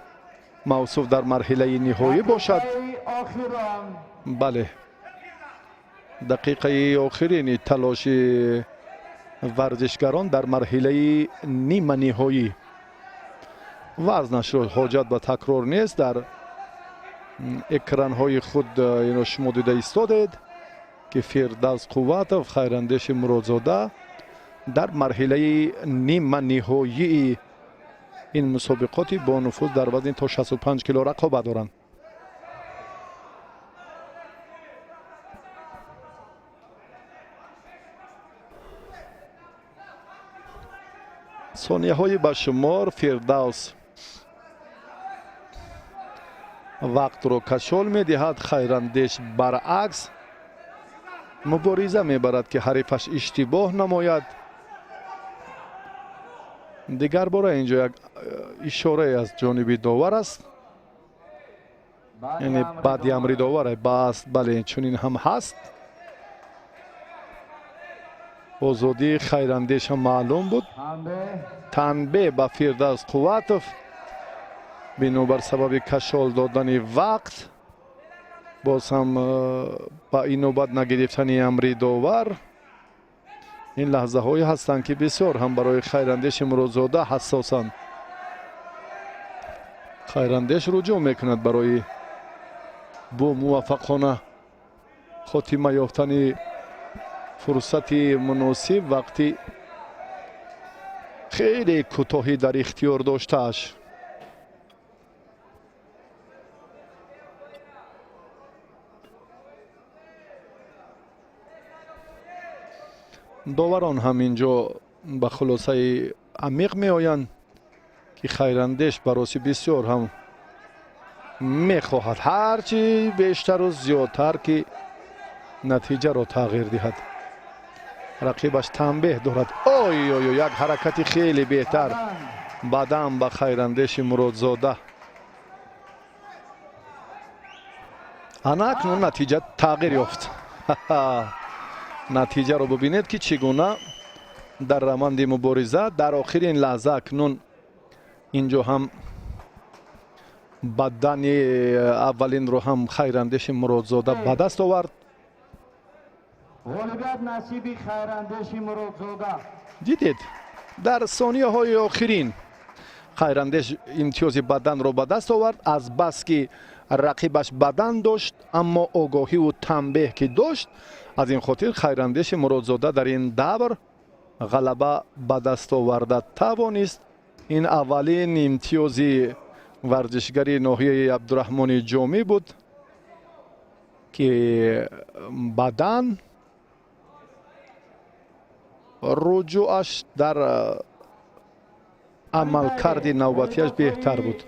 Speaker 1: موصوف در مرحله نهایی باشد. بله، دقیقه آخرین تلاش ورزشگران در مرحله نیمه نهایی. وزنش را حاجت به تکرار نیست. در اکران های خود اینو شما دیده ایستادید که فردوس قواتف خیراندیش مرادزاده در مرحله نیمه نهایی این مسابقاتی با نفوذ در وزن تا 65 کیلو رقابت دارند. ثانیه های به شمار. فردوس وقت رو کشال می دهد. خیراندیش برعکس مبارزه می برد که حریفش اشتباه نماید. دیگر باره اینجا یک اشاره از جانب داور است، یعنی بعد امری داور است. بله، چنین هم هست. آزادی خیراندیش هم معلوم بود. تنبیه به فردوس قواتف بنابر سبب کشال دادن وقت، باز هم با این نوبت نگرفتن امری داور. این لحظه هایی هستند که بسیار هم برای خیراندیش مرادزاده حساسند. خیراندیش رجوع میکند برای با موفقانه خاتمه یافتن فرصت مناسب وقتی خیلی کوتاهی در اختیار داشتهش. داوران هم اینجا به خلاصه عمیق می آیند که خیراندیش برای بسیار هم می خواهد هرچی بیشتر و زیادتر که نتیجه را تغییر دهد. رقیبش تنبیه دارد. یک حرکت خیلی بهتر بدن به خیراندیش مرادزاده. اکنون نتیجه تغییر یافت. نتیجه رو ببینید که چگونه در روند مبارزه در آخرین لحظه اکنون اینجا هم بدن اولین رو هم خیراندیش مرادزاده به دست آورد.
Speaker 2: غالبیت نصیب خیراندیش مرادزاده.
Speaker 1: دیدید در ثانیه های آخرین خیراندیش امتیاز بدن رو به دست آورد. از بس که رقیبش بدن داشت اما آگاهی و تنبیه که داشت، از این خاطر خیراندیش مرادزاده در این دور غلبه به دست آورده توانست. این اولین امتیاز ورزشگری ناحیه عبدالرحمن جامی بود که بدن رجوعش در عملکرد نوبتیش بهتر بود.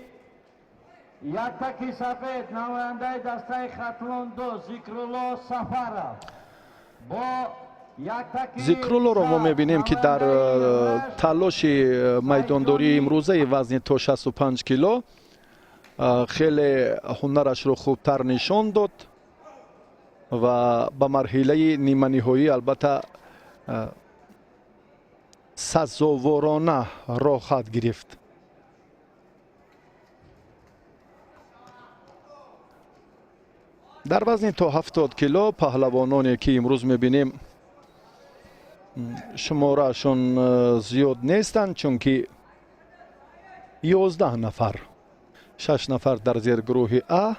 Speaker 2: یک تکی سفید نماینده دسته خطلون دو ذکرالله سفر با
Speaker 1: ذکرالله رو ما میبینیم که در تلاش میدانداری امروزه وزن تا 65 کیلو خیلی هنرش رو خوبتر نشان داد و به مرحله نیمه نهایی البته سزاوارانه راه خواهد گرفت. در وزن تا 70 کیلو پهلوانانی که امروز میبینیم شمارهشون زیاد نیستند، چون که 11 نفر، 6 نفر در زیر گروه A،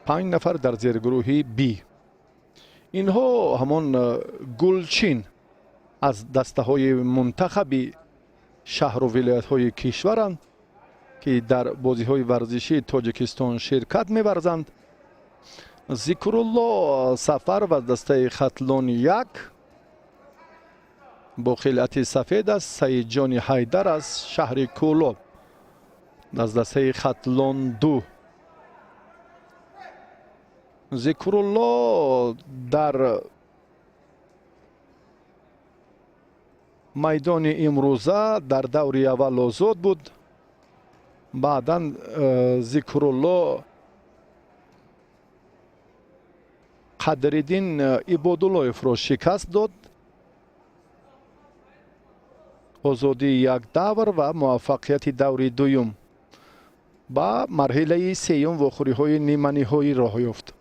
Speaker 1: 5 نفر در زیر گروه B. اینها همان گلچین از دسته های منتخب شهر و ولایت های کشورند که در بازی های ورزشی تاجیکستان شرکت می‌ورزند. ذکرالله سفر و دسته خطلان 1 با خلعت سفید است. سعید جان حیدر از شهر کولاب از دسته خطلان 2. ذکرالله در میدان امروزه در دور اول آزاد بود. بعدا ذکرالله قدرالدین عبادالله‌اف را شکست داد. آزادی یک دور و موفقیت دور دوم با مرحله سیوم واخوری های نیمه نهایی راه یافت.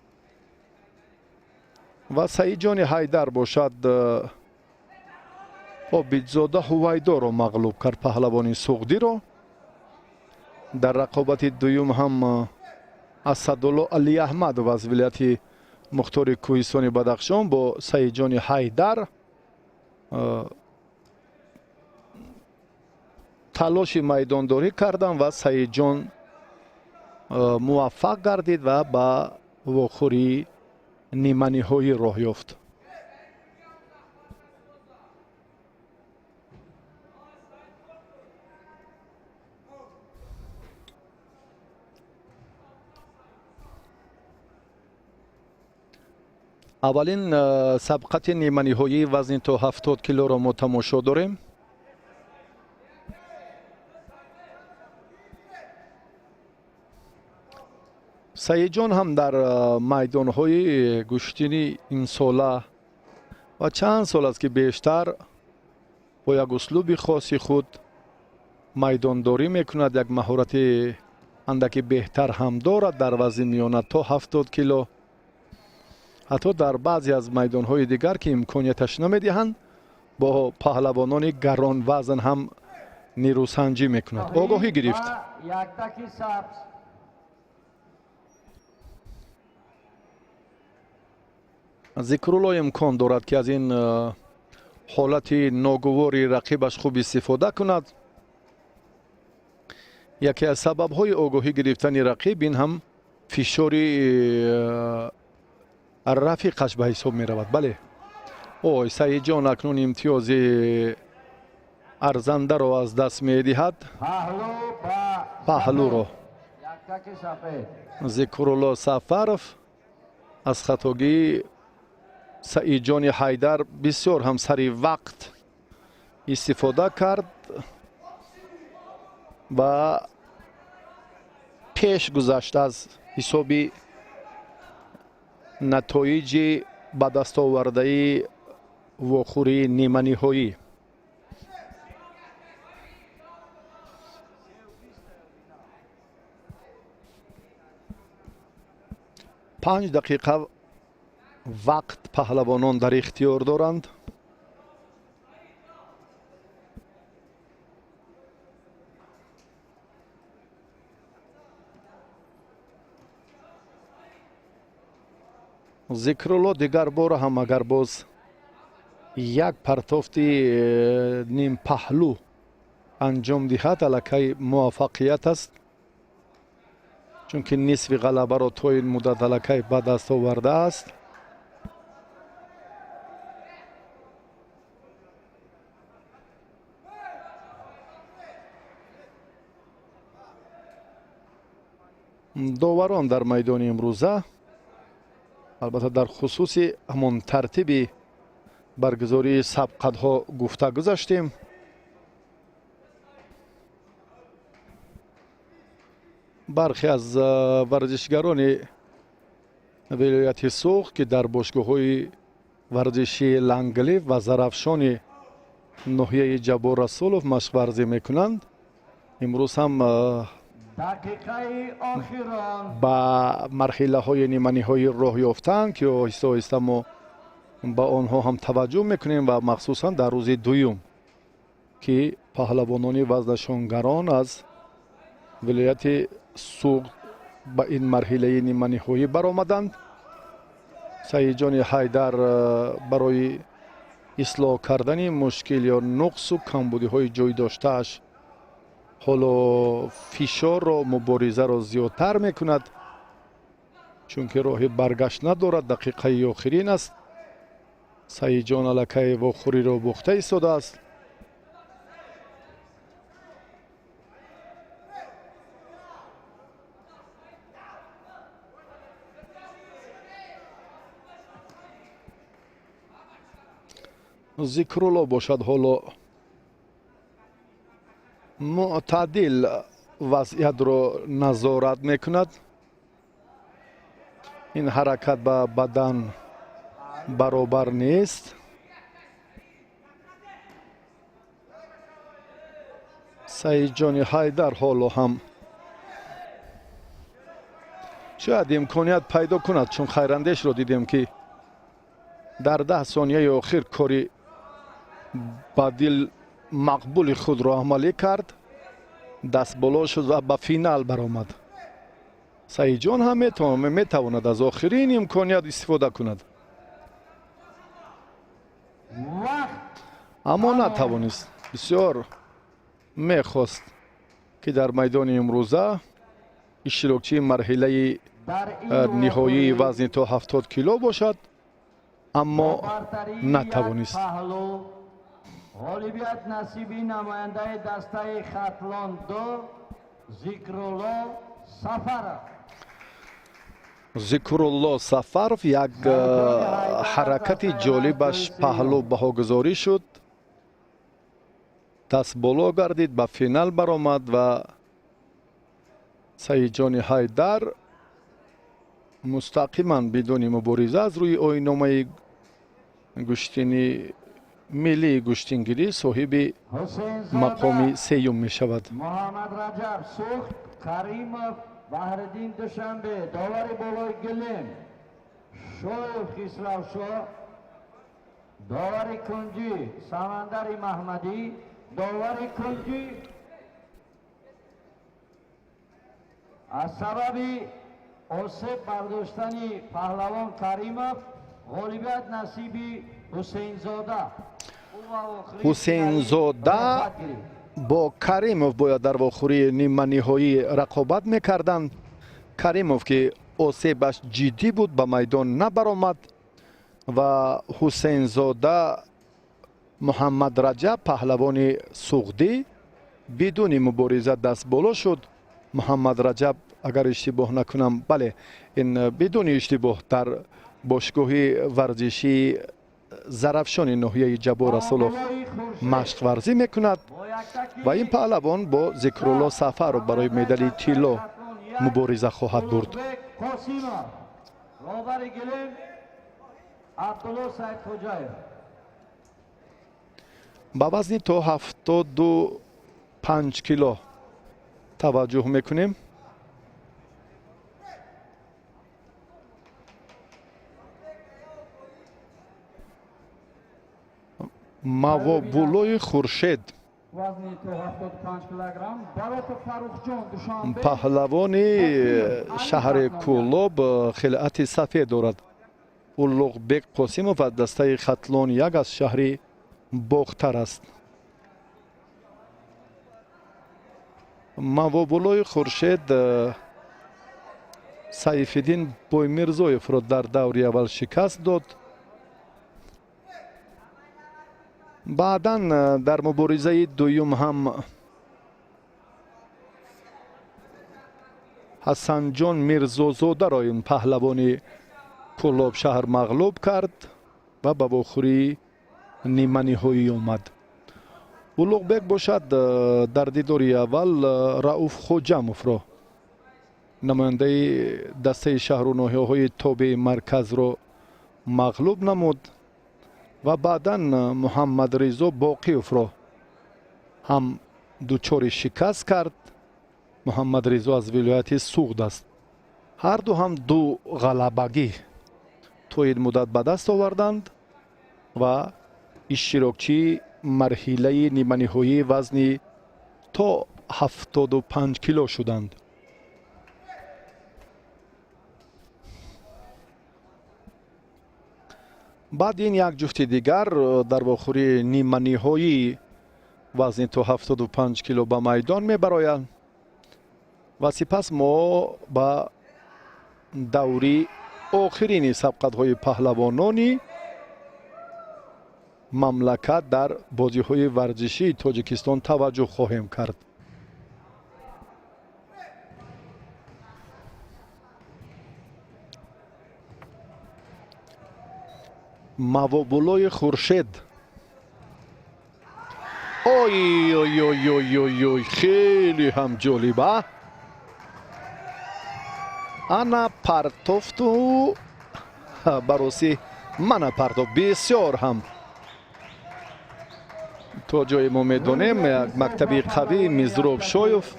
Speaker 1: و سعید جان حیدر باشد عابدزاده هویدا را مغلوب کرد، پهلوان سغدی را. در رقابت دوم هم اسدالله علی احمد و از ولایت مختار کوهستان بدخشان با سعید جان حیدر تلاش میدانداری کردند و سعید جان موفق گردید و با واخوری نیمه نهایی راه یافت. اولین سبقت نیمه نهایی وزن تا 70 کیلو را ما تماشا داریم. سعید جان هم در میدان های گشتینی این ساله و چند سال است که بیشتر با یک اسلوب خاصی خود میدانداری میکند. یک مهارت اندکی بهتر هم دارد در وزن میانه تا 70 کیلو. حتی در بعضی از میدان های دیگر که امکانیتش نمیدهند با پهلوانان گران وزن هم نیروسنجی میکند. آگاهی گرفت. ذکرالله امکان دارد که از این حالت ناگواری رقیبش خوب استفاده کند. یکی از سبب های آگاهی گرفتن رقیب این هم فشاری رفیقش به حساب می رود. بله، سعید جان اکنون امتیاز ارزنده را از دست می دهد. پهلو را ذکرالله سفرف از خطاگی سعید جان حیدر بسیار هم سری وقت استفاده کرد و پیش گذشت از حسابی نتایج به دست آورده واخوری نیمه نهایی. پنج دقیقه وقت پهلوانان در اختیار دارند. ذکرالله دیگر بار هم اگر باز یک پرتافتی نیم پهلو انجام دهد الکی موفقیت است، چون که نصف غلبه را تا این مدت الکی به دست آورده است. داوران در میدان امروزه البته در خصوص همان ترتیب برگزاری سبقت ها گفته گذاشتیم. برخی از ورزشگران ولایت سوخت که در باشگاه های ورزشی لنگلیف و زرافشان ناحیه جبار رسولов مشق‌ورزی میکنند. امروز هم
Speaker 2: دقیقه آخران
Speaker 1: با مرحله های نیمه نهایی راه یافتند که آهسته آهسته ما با آنها هم توجه میکنیم و مخصوصا در روز دوم که پهلوانان وزنشانگران از ولایت سوغد به این مرحله نیمه نهایی برآمدند. سعید جان حیدر برای اصلاح کردن مشکل یا نقص و کمبودی های جای داشتهش حالا فشار و مبارزه را زیادتر میکند، چون که راه برگشت ندارد. دقیقه آخرین است. سعید جان الکی واخوری را بخته ایستاده است. ذکرالله باشد حالا معتدل وضعیت را نظارت میکند. این حرکت به بدن برابر نیست. سعید جان حیدر حالا هم شاید امکانیت پیدا کند، چون خیراندیش را دیدیم که در 10 ثانیه آخر کاری بدیل مقبول خود را عملی کرد، دست بالا شد و به فینال برآمد. سعید جان هم میتواند از آخرین امکانیت استفاده کند،
Speaker 2: وقت
Speaker 1: اما نتوانست. بسیار میخواست که در میدان امروزه اشتراکچی مرحله
Speaker 2: در این
Speaker 1: نهایی
Speaker 2: واقعه
Speaker 1: وزن تا 70 کیلو باشد، اما
Speaker 2: برتری
Speaker 1: نتوانست.
Speaker 2: یک پهلو غالبیت نصیبی نماینده دسته خطلان 2 ذکرالله سفر.
Speaker 1: ذکرالله سفر یک حرکت جالبش پهلو بهاگذاری شد، دست بالا گردید، به فینال برآمد و سعید جان حیدر مستقیما بدون مبارزه از روی آیین‌نامه گشتینی ملی گشتینگیری صاحب
Speaker 2: حسین
Speaker 1: مقام
Speaker 2: زاده،
Speaker 1: سیوم می شود.
Speaker 2: محمد رجب سوخت، کریمов، بهردین دوشنبه، داور بالای گلیم، شویف خسروشو، داور کنجی سمندر محمدی، داور کنجی از سبب آسیب برداشتن پهلوان کریمov غالبیت نصیبی حسین زاده.
Speaker 1: حسین زاده با کریمov باید در واخوری نیمه نهایی رقابت میکردند. کریمov که آسیبش جدی بود به میدان نبرآمد و حسین زاده محمد رجب پهلوان سوغدی بدون مبارزه دست بالا شد. محمد رجب اگر اشتباه نکنم بله این بدون اشتباه در باشگاه ورزشی زرافشان ناحیه جبار رسولov مشق ورزی میکند و این پهلوان با ذکرالله سفر رو برای مدال طلا مبارزه خواهد برد. با وزن تا 75 کیلو توجه میکنیم. ماوابولوی خورشید پهلوان شهر کولوب خلعت سفید دارد. اولوغبек قاسمov از دسته خطلان یک از شهر باختر است. ماوابولوی خورشید سیفالدین بویمیرزویف را در دور اول شکست داد. بعداً در مبارزه دوم هم حسن جان میرزازاده را این پهلوان کولوب شهر مغلوب کرد و به واخوری نیمه نهایی آمد. اولوغبek باشد در دیداری اول رؤوف خوجامov را نماینده دسته شهر و ناحیه‌های تابع مرکز را مغلوب نمود. و بعدا محمد رضا باقیوف را هم دچار شکست کرد. محمد رضا از ولایت سوغد است. هر دو هم دو غلبگی تو این مدت به دست آوردند و اشتراکچی مرحله نیمه نهایی وزن تا 75 کیلو شدند. بعد این یک جفت دیگر در واخوری نیمه نهایی وزن تا 75 کیلو به میدان میبرایند و سپس ما به دوری آخرین سبقت‌های پهلوانانی مملکت در بازی‌های ورزشی تاجیکستان توجه خواهیم کرد. موابولای خورشید. اوی اوی اوی اوی اوی اوی خیلی هم جالبه. انا پرتوفتو براسی من پرتوف بسیار هم تا جای ما میدونیم مکتبی قوی میزروب شایف،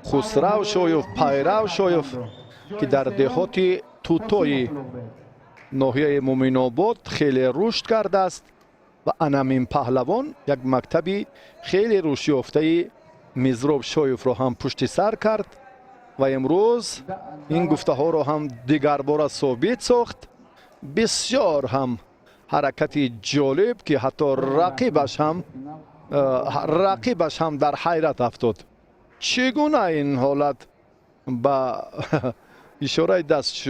Speaker 1: خسرو شایف، پیرو شایف که در دهات توتای ناحیه مومن آباد خیلی رشد کرده است و انامین پهلوان یک مکتبی خیلی رشد یافته میزروب شایف را هم پشت سر کرد و امروز این گفته ها را هم دیگر بار ثابت ساخت. بسیار هم حرکت جالب که حتی رقیبش هم در حیرت افتاد. چگونه این حالت با اشاره دست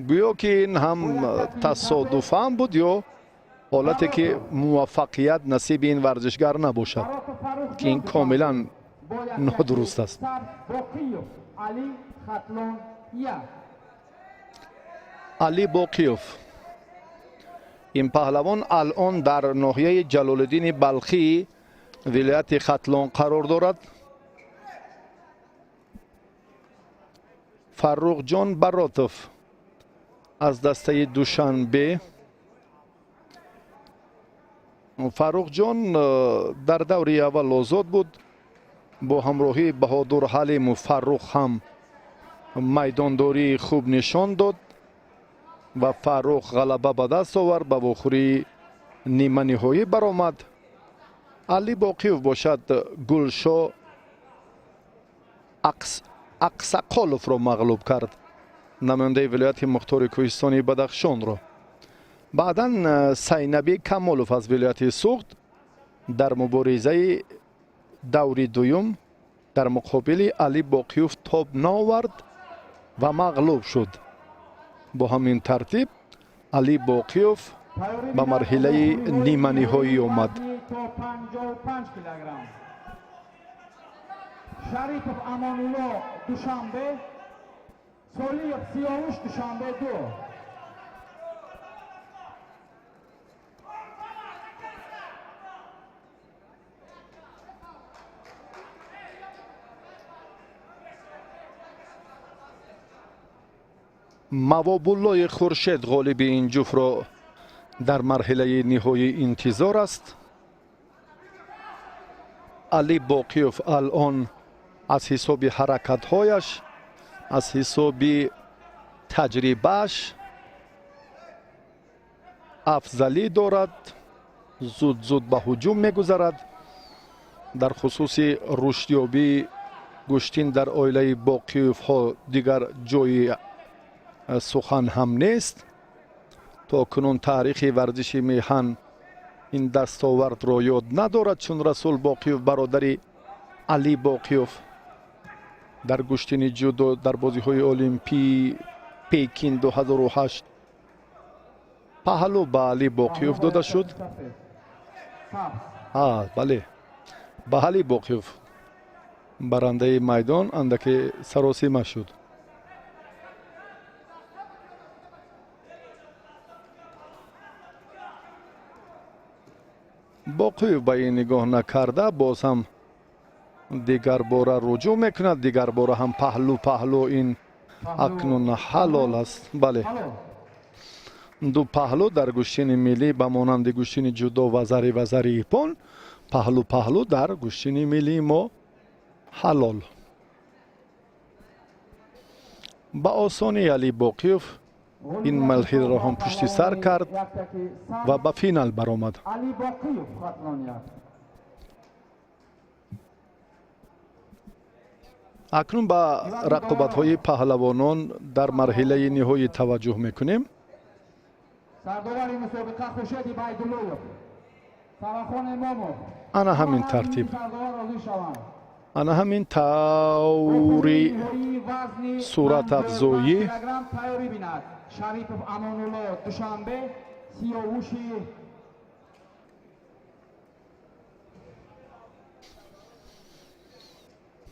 Speaker 1: گویا که این هم تصادفاً بود یا حالتی که موفقیت نصیب این ورزشگر نباشد که این کاملا نادرست است. علی باقیوف این پهلوان الان در ناحیه جلال الدین بلخی ولایت ختلان قرار دارد. فروخ جان براتوف از دسته دوشنبه. فروخ جان در دوره اول آزاد بود، با همراهی بهادر حلیم و فروخ هم میدانداری خوب نشان داد و فروخ غلبه به دست آورد، به واخوری نیمه نهایی برآمد. علی باقیوف باشد گلشا اقساقالوف را مغلوب کرد، نماینده ولایت مختار کوهستانی بدخشان را. بعدا سینبی کمالوف از ولایت سوغد در مبارزه دوری دوم در مقابل علی باقیوف تاب ناورد و مغلوب شد. با همین ترتیب علی باقیوف به مرحله نیمه نهایی آمد.
Speaker 2: شریف امانالله دوشنبه، صالح سیاوش دوشنبه 2.
Speaker 1: موابولای خورشید غالب این جفت را در مرحله نهایی انتظار است. علی باقیوف الان از حساب حرکت‌هایش، از حساب تجربهش افضلی دارد، زود زود به هجوم می‌گذرد. در خصوص رشدیابی گشتین در عائله باقیوف ها دیگر جای سخن هم نیست. تا کنون تاریخ ورزش میهن این دستاورد را یاد ندارد، چون رسول باقیوف برادر علی باقیوف در گشتین جودو در بازی های المپی پیکین 2008 پهلو به علی باقیوف داده شد. بله، به علی باقیوف برنده میدان اندک سراسیمه شد. باقیوف به این نگاه نکرده باز هم دیگر باره رجوع میکند، دیگر باره هم پهلو این اکنون حلال است. بله، ду паҳлу дар гӯштини миллӣ ба монанди гӯштини ҷудо ва зари ипон, паҳлу дар гӯштини миллии мо ҳалол. ба осонӣ Али Боқиев ин марҳиларо ҳам пушти сар кард ва ба финал баромад.
Speaker 2: Ali Boqiyev qatlanyapti.
Speaker 1: акнун ба рақобатҳои паҳлавонон дар марҳилаи ниҳоӣ таваҷҷӯҳ мекунем.
Speaker 2: Сардовари мусобиқа Хуршед Байдуллоев. Савахон Эмомов.
Speaker 1: ана ҳамин тартиб,
Speaker 2: Сардовар розӣ шаванд.
Speaker 1: ана ҳамин таври суратафзоӣ
Speaker 2: килограмм тайёрӣ бинад. Шарипов Амонулло Душанбе, Сиёвуши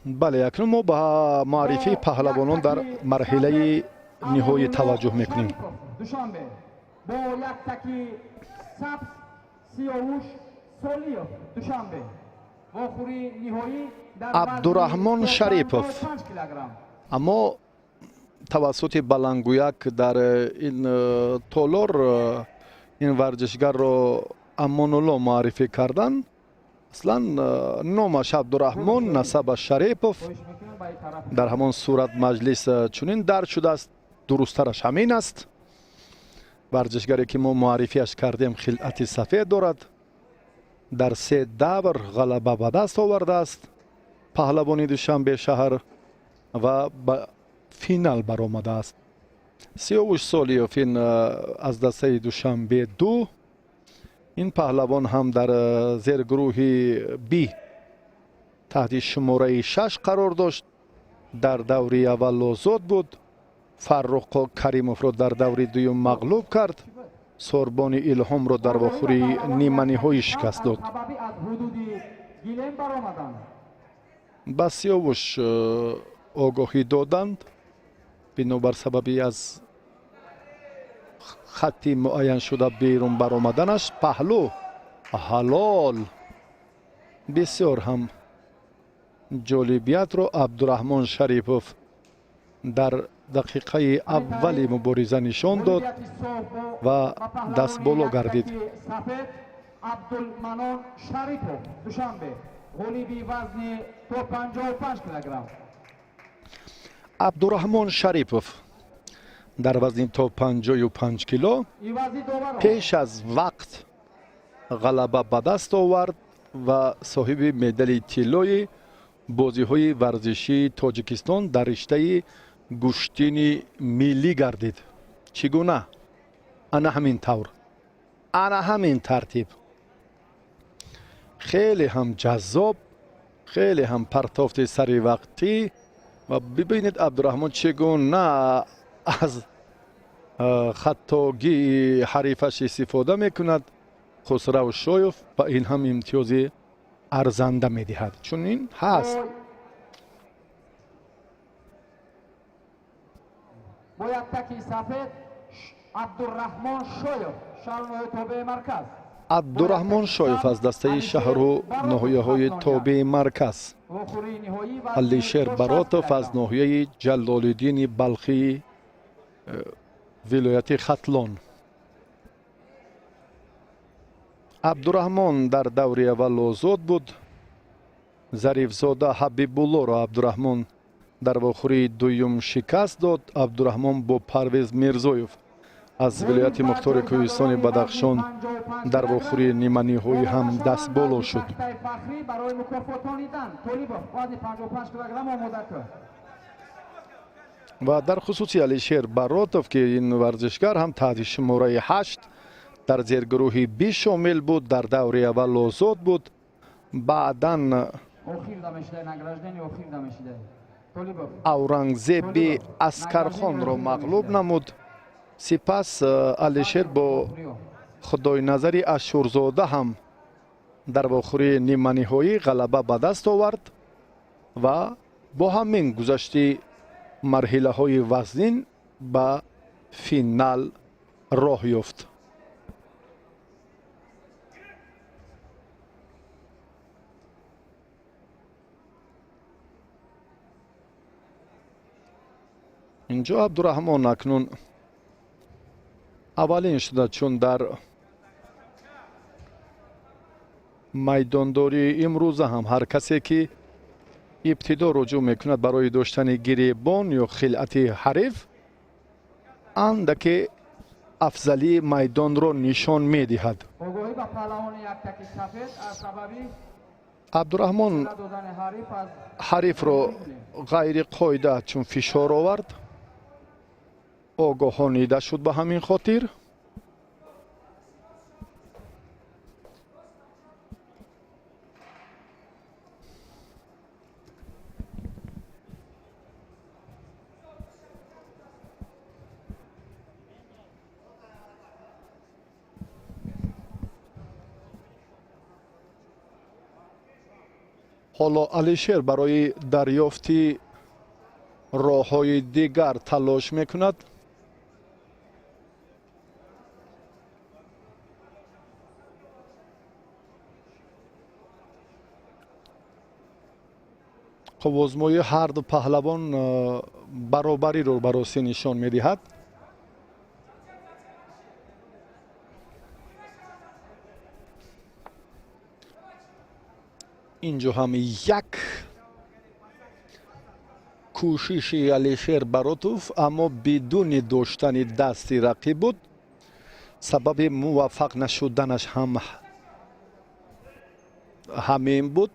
Speaker 1: бале, акнун мо ба муаррифии паҳлавонон дар марҳилаи ниҳоӣ таваҷҷӯҳ мекунем.
Speaker 2: Душанбе. Бо яктаки сабз Сиёвуш Солиев Душанбе. Вохӯри ниҳоӣ дар
Speaker 1: Абдураҳмон Шарипов.
Speaker 2: 5 килограмм.
Speaker 1: аммо тавассути балангӯяк дар ин толор ин варзишгарро Амонулло муаррифӣ кардан. аслан номаш Абдураҳмон, насабаш Шарипов. дар ҳамон сурат маҷлис чунин дард шудааст, дурусттараш ҳамин аст. варзишгаре ки мо муаррифиаш кардем хилъати сафед дорад. дар 3 давр ғалаба ба даст овардааст. паҳлавони Душанбешаҳр ва ба финал баромадааст. Сиёвуш Солиев ин аз дастаи Душанбе 2. ин паҳлавон ҳам дар зергурӯҳи Би таҳти шумораи 6 қарор дошт. дар даври аввал озод буд. Фаррух Каримовро дар даври дуюм мағлуб кард. Сорбони Илҳомро дар вохӯри ниманиҳоӣ шикаст дод.
Speaker 2: Сабаби аз ҳудуди Гилем баромаданд.
Speaker 1: ба Сиёвуш огоҳӣ доданд бинобар сабаби аз хатти муайян шуда берун баромаданаш. паҳлу ҳалол. бисёр ҳам ҷолибиятро Абдураҳмон Шарипов дар дақиқаи аввали мубориза нишон дод ва дастболо гардид.
Speaker 2: Сафед Абдулманон Шарипов Душанбе. ғолиби вазни то 55 килограмм.
Speaker 1: Абдураҳмон Шарипов дар вазни то 55 кило
Speaker 2: Ивази доваро.
Speaker 1: пеш аз вақт ғалаба ба даст овард ва соҳиби медали тиллои бозиҳои варзишии Тоҷикистон дар риштаи гӯштини миллӣ гардид. Чӣ гуна? ана ҳамин тавр, ана ҳамин тартиб. хеле ҳам ҷаззоб, хеле ҳам партофти саривақтӣ. ва бибинед Абдураҳмон чӣ гуна аз хаттогии ҳарифаш истифода мекунад. Хусрав Шоев ба ин ҳам имтиёзи арзанда медиҳад. чунин ҳаст.
Speaker 2: бо яктаки сафед Абдураҳмон Шоев шаҳрноҳияи тобеи марказ.
Speaker 1: Абдураҳмон Шоев аз дастаи шаҳру ноҳияҳои тобеи марказ.
Speaker 2: вохӯри ниҳоӣ ва
Speaker 1: Алишер Баротов аз ноҳияи Ҷалолиддини Балхии вилояти Хатлон. Абдураҳмон дар даври аввал озод буд. Зарифзода Ҳабибуллоро Абдураҳмон дар вохӯри дуюм шикаст дод. Абдураҳмон бо Парвез Мирзоев аз вилояти Мухтори Кӯҳистони Бадахшон дар вохӯри ниманиҳоӣ ҳам дастболо шуд.
Speaker 2: тахтаи фахрӣ барои мукофотонидан Толибов вазни 55 килограмм омода кард.
Speaker 1: ва дар хусуси Алишер Баротов ки ин варзишгар ҳам таҳти шумораи 8 дар зергурӯҳи Би шомил буд. дар даври аввал озод буд. баъдан
Speaker 2: охир дамешидай награждени охир дамешидай Толибов.
Speaker 1: Аврангзеби Аскархонро мағлуб намуд. сипас Алишер бо худойназари Ашурзода ҳам дар вохӯри ниманиҳоӣ ғалаба ба даст овард ва бо ҳамин гузашти марҳилаҳои вазнин ба финал роҳ ёфт. инҷо Абдураҳмон акнун اولین شده چون در майдондори имрӯза ҳам ҳар касе ки ибтидо руҷӯъ мекунад барои доштани гиребон ё хилъати ҳариф андаке афзалии майдонро нишон медиҳад.
Speaker 2: ogӯҳӣ ба паҳлавони яктаки сафед аз сабаби
Speaker 1: абдураҳмон
Speaker 2: додани ҳариф аз
Speaker 1: ҳарифро ғайриқоида чун фишор овард, огоҳонида шуд ба ҳамин хотир. ҳоло алишер барои дарёфти роҳҳои дигар талош мекунад. қуввозмои ҳар ду паҳлавон баробариро бароси нишон медиҳад. инҷо ҳам як кӯшиши алишер баротов аммо бидуни доштани дасти рақиб буд. сабаби муваффақ нашуданаш ҳам ҳамин буд.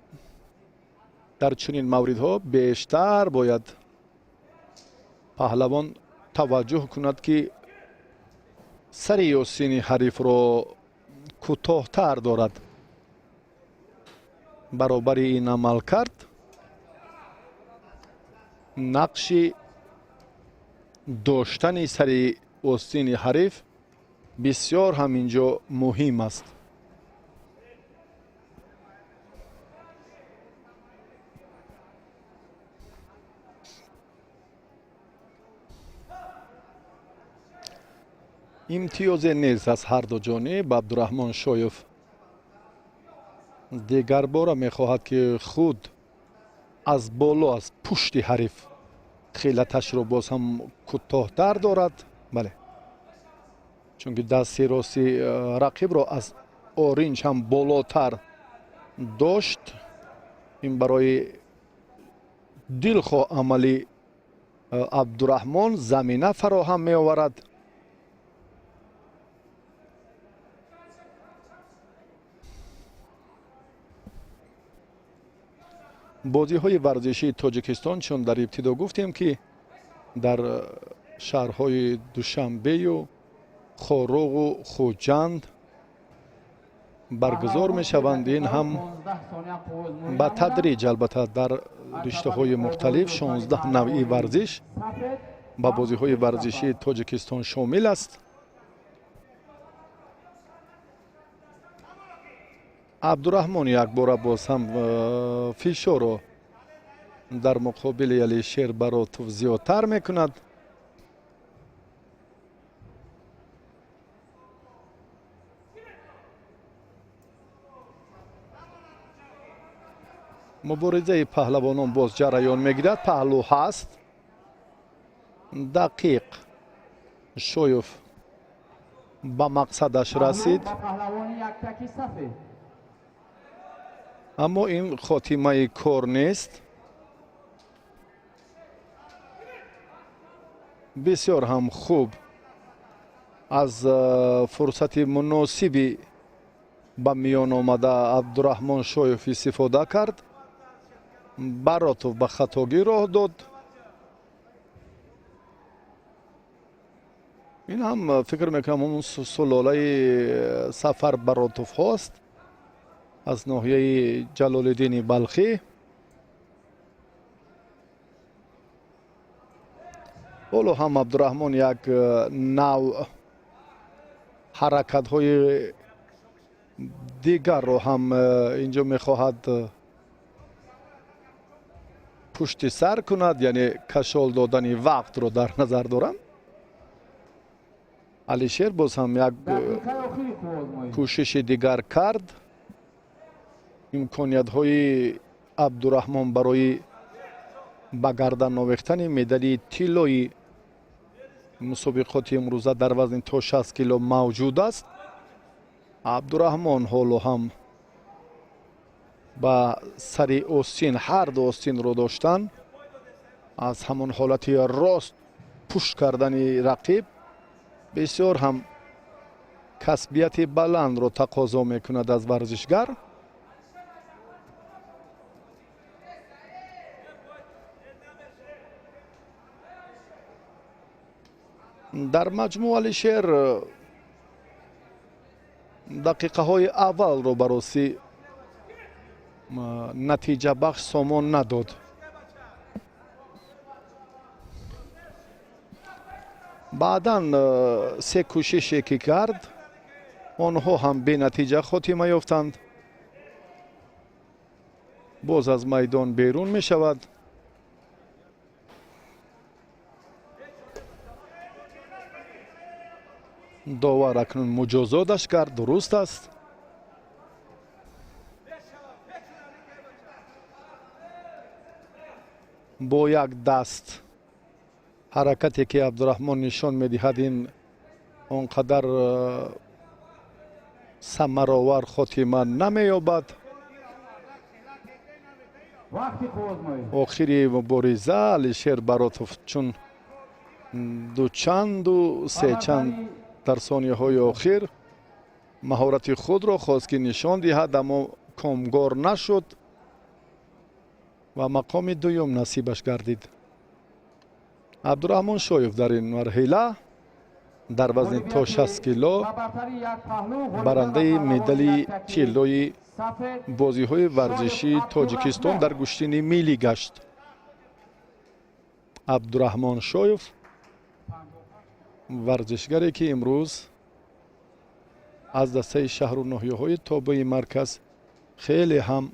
Speaker 1: дар чунин мавридҳо бештар бояд паҳлавон таваҷҷӯҳ кунад ки сари осини ҳарифро кӯтоҳтар дорад. баробари ин амал кард нақши доштани сари остини ҳариф бисёр ҳам инҷо муҳим аст. имтиёзе нест аз ҳар ду ҷониб. абдураҳмон шоев дигар бора мехоҳад ки худ аз боло аз пушти ҳариф хилаташро боз ҳам кӯтоҳтар дорад. бале, чунки дасти рости рақибро аз оринҷ ҳам болотар дошт. ин барои дилхоҳ амали абдураҳмон замина фароҳам меоварад. бозиҳои варзишии тоҷикистон, чун дар ибтидо гуфтем ки дар шаҳрҳои душанбею хоруғу хуҷанд баргузор мешаванд. ин ҳам ба тадриҷ албатта дар риштаҳои мухталиф 16 навъи варзиш ба бозиҳои варзишии тоҷикистон шомил аст. абдураҳмон якбора боз ҳам фишорро дар муқобили алишер баротов зиёдтар мекунад. муборизаи паҳлавонон боз ҷараён мегирад. паҳлӯ ҳаст. дақиқ шоев ба мақсадаш расид. аммо ин хотимаи кор нест. бисёр ҳам хуб аз фурсати муносиби ба миён омада абдураҳмон шоев истифода кард. баротов ба хатогӣ роҳ дод. ин ҳам фикр мекунам он сулолаи сафар баротовҳост аз ноҳияи ҷалолиддини балхӣ. ҳоло ҳам абдураҳмон як навъ ҳаракатҳои дигарро ҳам инҷо мехоҳад пушти сар кунад, яъне кашол додани вақтро дар назар дорам. алишер боз ҳам як кӯшиши дигар кард. имкониятҳои абдураҳмон барои ба гардан овехтани медали тиллои мусобиқоти имрӯза дар вазни то 60 кило мавҷуд аст. абдураҳмон ҳоло ҳам ба сари остин ҳарду остинро доштан аз ҳамон ҳолати рост пушт кардани рақиб бисёр ҳам касбияти баландро тақозо мекунад аз варзишгар. дар маҷмӯъ Алишер дақиқаҳои аввалро бароси натиҷабахш сомон надод. баъдан се кӯшише ки кард онҳо ҳам бенатиҷа хотима ёфтанд. боз аз майдон берун мешавад. довар акнун муҷозоташ кард, дуруст аст. бо як даст ҳаракате ки Абдураҳмон нишон медиҳад ин он қадар самаровар хотима намеёбад. охири мубориза Алишер Баротов чун дучанду сечанд дар сонияҳои охир маҳорати худро хост ки нишон диҳад, аммо комгор нашуд ва мақоми дуюм насибаш гардид. Абдураҳмон Шоев дар ин марҳила дар вазни то 60 кило барандаи медали тиллои бозиҳои варзишии Тоҷикистон дар гӯштини миллӣ гашт. Абдураҳмон Шоев варзишгаре ки имрӯз аз дастаи шаҳру ноҳияҳои тобаи марказ хеле ҳам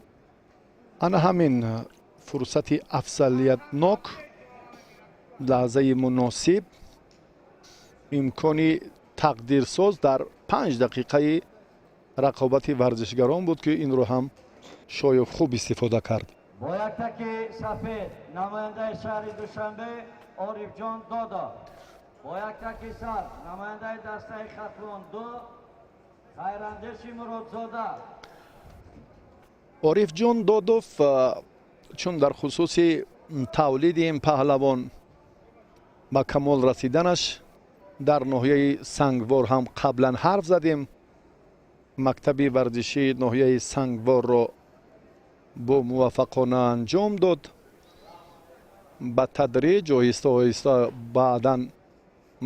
Speaker 1: ана ҳамин фурсати афзалиятнок, лаҳзаи муносиб, имкони тақдирсоз дар 5 дақиқаи рақобати варзишгарон буд ки инро ҳам Шоев хуб истифода кард.
Speaker 2: бо яктаки сафед намояндаи шаҳри Душанбе Орифҷон Додо, бо яктаки сар намояндаи дастаи Хатлон 2 Хайрандеши Муродзода.
Speaker 1: Орифҷон Додов чун дар хусуси тавлиди ин паҳлавон ба камол расиданаш дар ноҳияи сангвор ҳам қаблан ҳарф задем. мактаби варзишии ноҳияи сангворро бо муваффақона анҷом дод. ба тадриҷ оҳиста оҳиста баъдан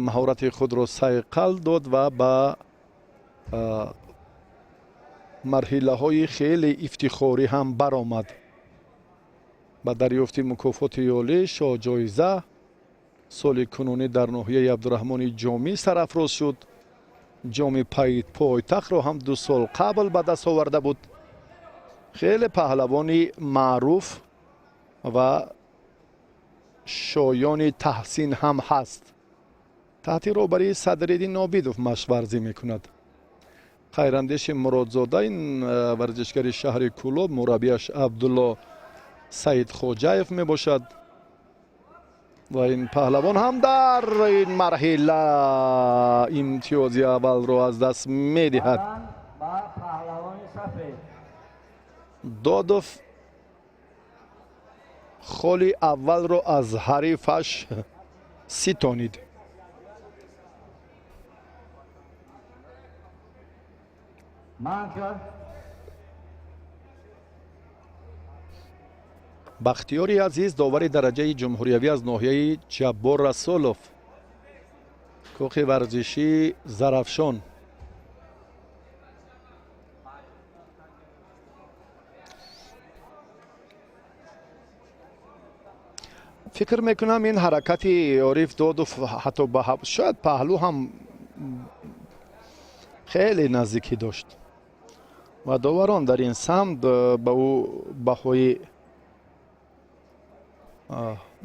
Speaker 1: маҳорати худро сайқал дод ва ба марҳилаҳои хеле ифтихорӣ ҳам баромад. ба дарёфти мукофоти ёлӣ шоҳҷоиза соли кунунӣ дар ноҳияи Абдураҳмони Ҷомӣ сарафроз шуд. ҷоми пойтахтро ҳам 2 сол қабл ба даст оварда буд. хеле паҳлавони маъруф ва шоёни таҳсин ҳам ҳаст. таҳти роҳбарии Садриддин Обидов машқварзӣ мекунад. хайрандеши Муродзода ин варзишгари шаҳри Кӯлоб, мураббияш Абдулло Саидхоҷаев мебошад ва ин паҳлавон ҳам дар ин марҳила имтиёзи аввалро аз даст медиҳад. Додов холи аввалро аз ҳарифаш ситонид. бахтиёри азиз, довари дараҷаи ҷумҳуриявӣ аз ноҳияи Ҷаббор Расулов, кӯхи варзишии Зарафшон. фикр мекунам ин ҳаракати Ориф Додов ҳатто ба шояд паҳлӯ ҳам хеле наздикӣ дошт ва доварон дар ин самт ба ӯ баҳои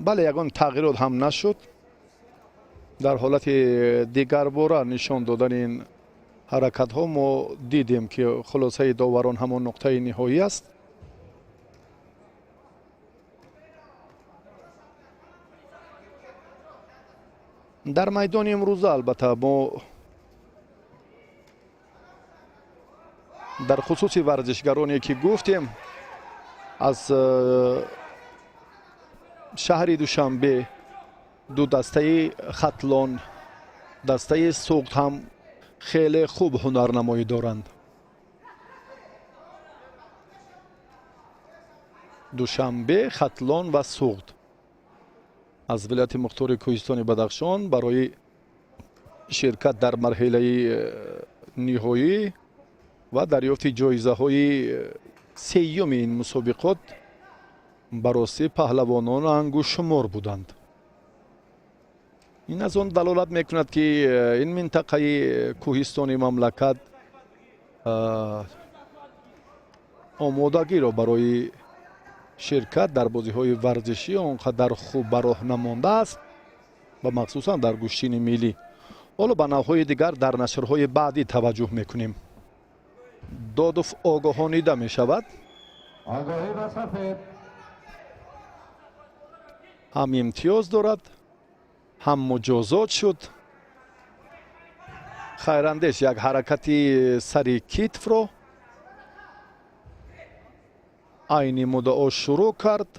Speaker 1: бале ягон тағйирот ҳам нашуд. дар ҳолати дигарбора нишон додани ин ҳаракатҳо мо дидем ки хулосаи доварон ҳамон нуқтаи ниҳоӣ аст. дар майдони имрӯза албатта мо дар хусуси варзишгароне ки гуфтем аз шаҳри душанбе ду дастаи хатлон дастаи суғд ҳам хеле хуб ҳунарнамоӣ доранд. душанбе, хатлон ва суғд аз вилояти мухтори кӯҳистони Бадахшон барои ширкат дар марҳилаи ниҳоӣ ва дарёфти ҷоизаҳои сеюми ин мусобиқот ба ростӣ паҳлавонон ангушумор буданд. ин аз он далолат мекунад ки ин минтақаи кӯҳистони мамлакат омодагиро барои ширкат дар бозиҳои варзишӣ он қадар хуб ба роҳ намондааст ва махсусан дар гӯштини миллӣ. ҳоло ба навъҳои дигар дар нашрҳои баъдӣ таваҷҷӯҳ мекунем. додов огоҳонида мешавад.
Speaker 2: آگاهی به سفید.
Speaker 1: ҳам имтиёз дорад, ҳам муҷозот шуд. хайрандеш як ҳаракати сари китфро айни муддао шурӯъ кард.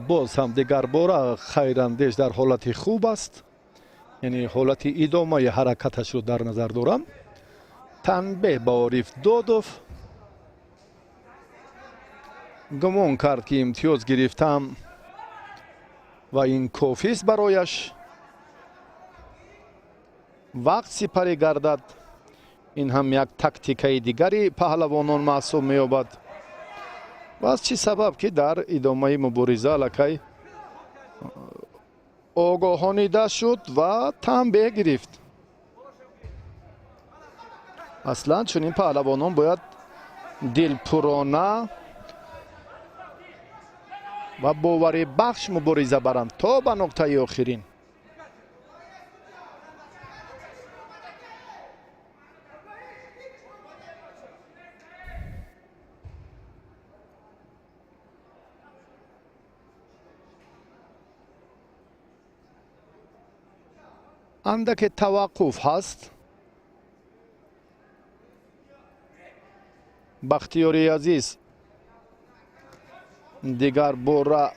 Speaker 1: боз ҳам дигар бора хайрандеш дар ҳолати хуб аст, яъне ҳолати идомаи ҳаракаташро дар назар дорам. танбеҳ ба Ориф Додов. гумон кард ки имтиёз гирифтам ва ин кофист барояш. вақт сипарӣ гардад. ин ҳам як тактикаи дигари паҳлавонон маҳсуб меёбад. ва аз чӣ сабаб ки дар идомаи мубориза аллакай огоҳонида шуд ва танбеҳ гирифт. аслан чунин паҳлавонон бояд дилпурона ва боварибахш мубориза баранд то ба нуқтаи охирин. андаке таваққуф ҳаст. бахтиёри азиз дигар бора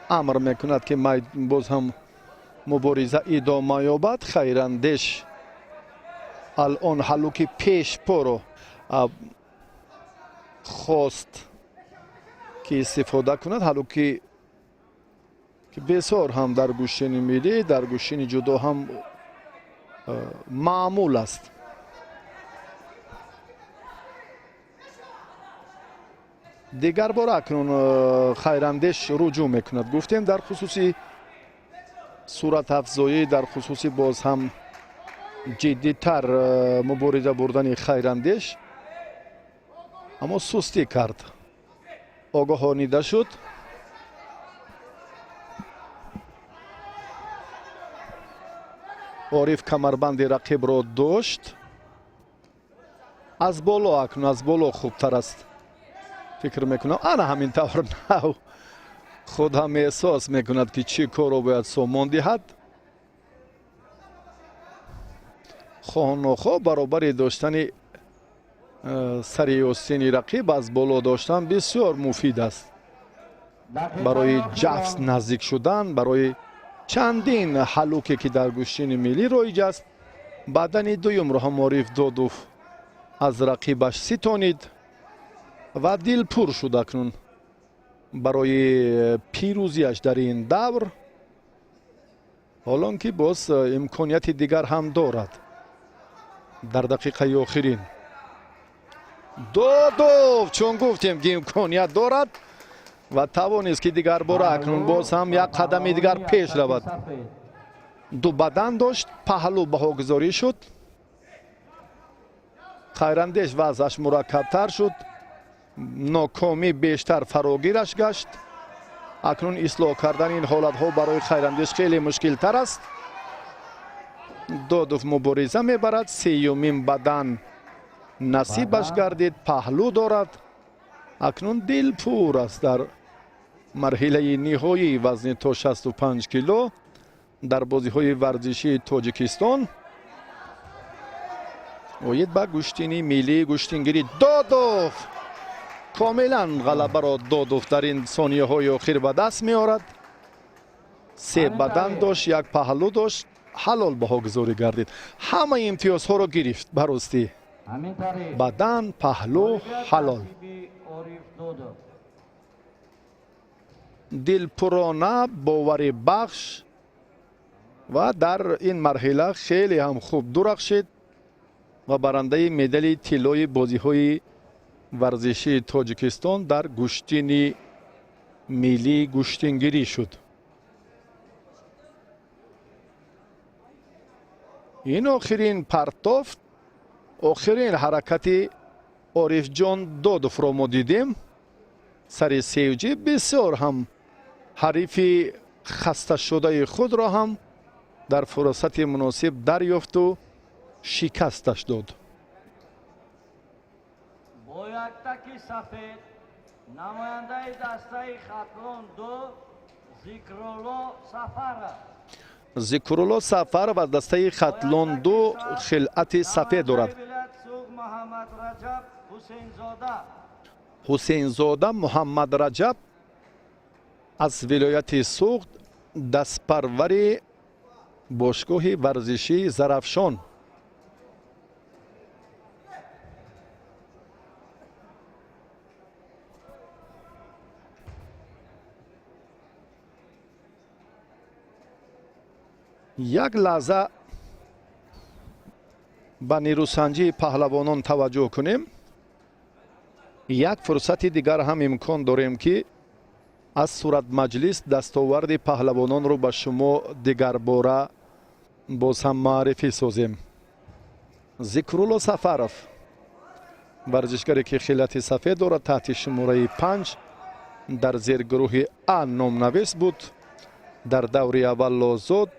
Speaker 1: амр мекунад ки боз ҳам мубориза идома ёбад. хайрандеш алон ҳалуки пешпоро хост ки истифода кунад. ҳалуки бесор ҳам дар гӯштини миллӣ, дар гӯштини ҷудо ҳам маъмул аст. дигар бора акнун хайрандеш руҷӯъ мекунад. гуфтем дар хусуси суратафзоӣ, дар хусуси боз ҳам ҷиддитар мубориза бурдани хайрандеш, аммо сустӣ кард. огоҳонида шуд. ориф камарбанди рақибро дошт. аз боло акнун, аз боло хубтар аст. фикр мекунам ана ҳамин тавр нав худ ҳам эҳсос мекунад ки чӣ корро бояд сомон диҳад. хоҳонохоҳ баробари доштани сари остини рақиб аз боло доштан бисёр муфид аст барои ҷафс наздик шудан, барои чандин ҳалуке ки дар гӯштини миллӣ роиҷ аст. бадани дуюмро ҳам Ориф Додов аз рақибаш ситонид ва дилпур шуд акнун барои пирӯзияш дар ин давр. ҳолон ки боз имконияти дигар ҳам дорад дар дақиқаи охирин. Додов чун гуфтем ки имконият дорад ва тавонист ки дигар бора акнун боз ҳам як қадами дигар пеш равад. ду бадан дошт, паҳлӯ баҳогузорӣ шуд. хайрандеш вазъаш мураккабтар шуд. нокомӣ бештар фарогираш гашт. акнун ислоҳ кардани ин ҳолатҳо барои хайрандеш хеле мушкилтар аст. додов мубориза мебарад. сеюмин бадан насибаш гардид. паҳлӯ дорад. اکنون دلپور است در مرحله نهایی وزن تا 65 کیلو در بازی‌های ورزشی تاجیکستان. اوید با گوشتینی ملی گوشتینگیری دادوف کاملا غلبه را دادوف در این ثانیه های آخر به دست می آورد. سه بدن داشت، یک پهلو داشت، حلال بها گذاری گردید. همه امتیازها را گرفت براستی.
Speaker 2: همین طریق
Speaker 1: بدن، پهلو، حلال.
Speaker 2: عارف دودو
Speaker 1: دلپرانه، باور بخش و در این مرحله خیلی هم خوب درخشید و برنده مدال طلای بازی‌های ورزشی تاجیکستان در گوشتین ملی گوشتینگیری شد. این آخرین پرتافت، آخرین حرکت عارف جان دادوف را ما دیدیم. سر سیوجی بسیار هم حریف خسته شده خود را هم در فرصت مناسب دریافت و شکستش داد.
Speaker 2: با یک تکی سفید نماینده دسته خطلون دو ذکرالله سفر
Speaker 1: ذکرالله سفر و دسته خطلون دو خلعت سفید دارد.
Speaker 2: محمد رجب حسین زاده
Speaker 1: حسین زاده محمد رجب از ولایت سوخت دستپرور باشگاه ورزشی زرافشان. یک لحظه به نیروسنجی پهلوانان توجه کنیم. یک فرصت دیگر هم امکان داریم که از صورت مجلس دستاورد پهلوانان رو به شما دیگر باره باز هم معرفی سازیم. ذکرالله سفرف ورزشگری که خلعت سفید دارد تحت شماره 5 در زیر گروه ا نام نویس بود. در دور اول آزاد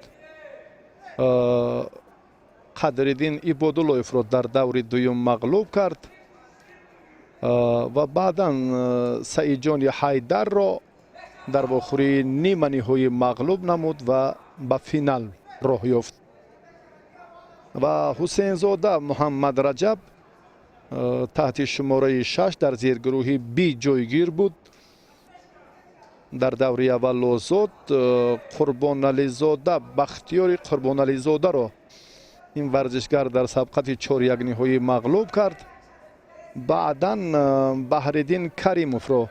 Speaker 1: قدردین عباداللهیف را در دور دوم مغلوب کرد و بعدا سعید جان حیدر را در واخوری نیمه نهایی مغلوب نمود و به فینال راه یافت. و حسین زاده محمد رجب تحت شماره 6 در زیر گروه بی جایگیر بود. در دوره اول آزاد قربان علی زاده بختیار قربان علی زاده را این ورزشگر در سبقت 4-1 نهایی مغلوب کرد. بعدا بهردین کریموف را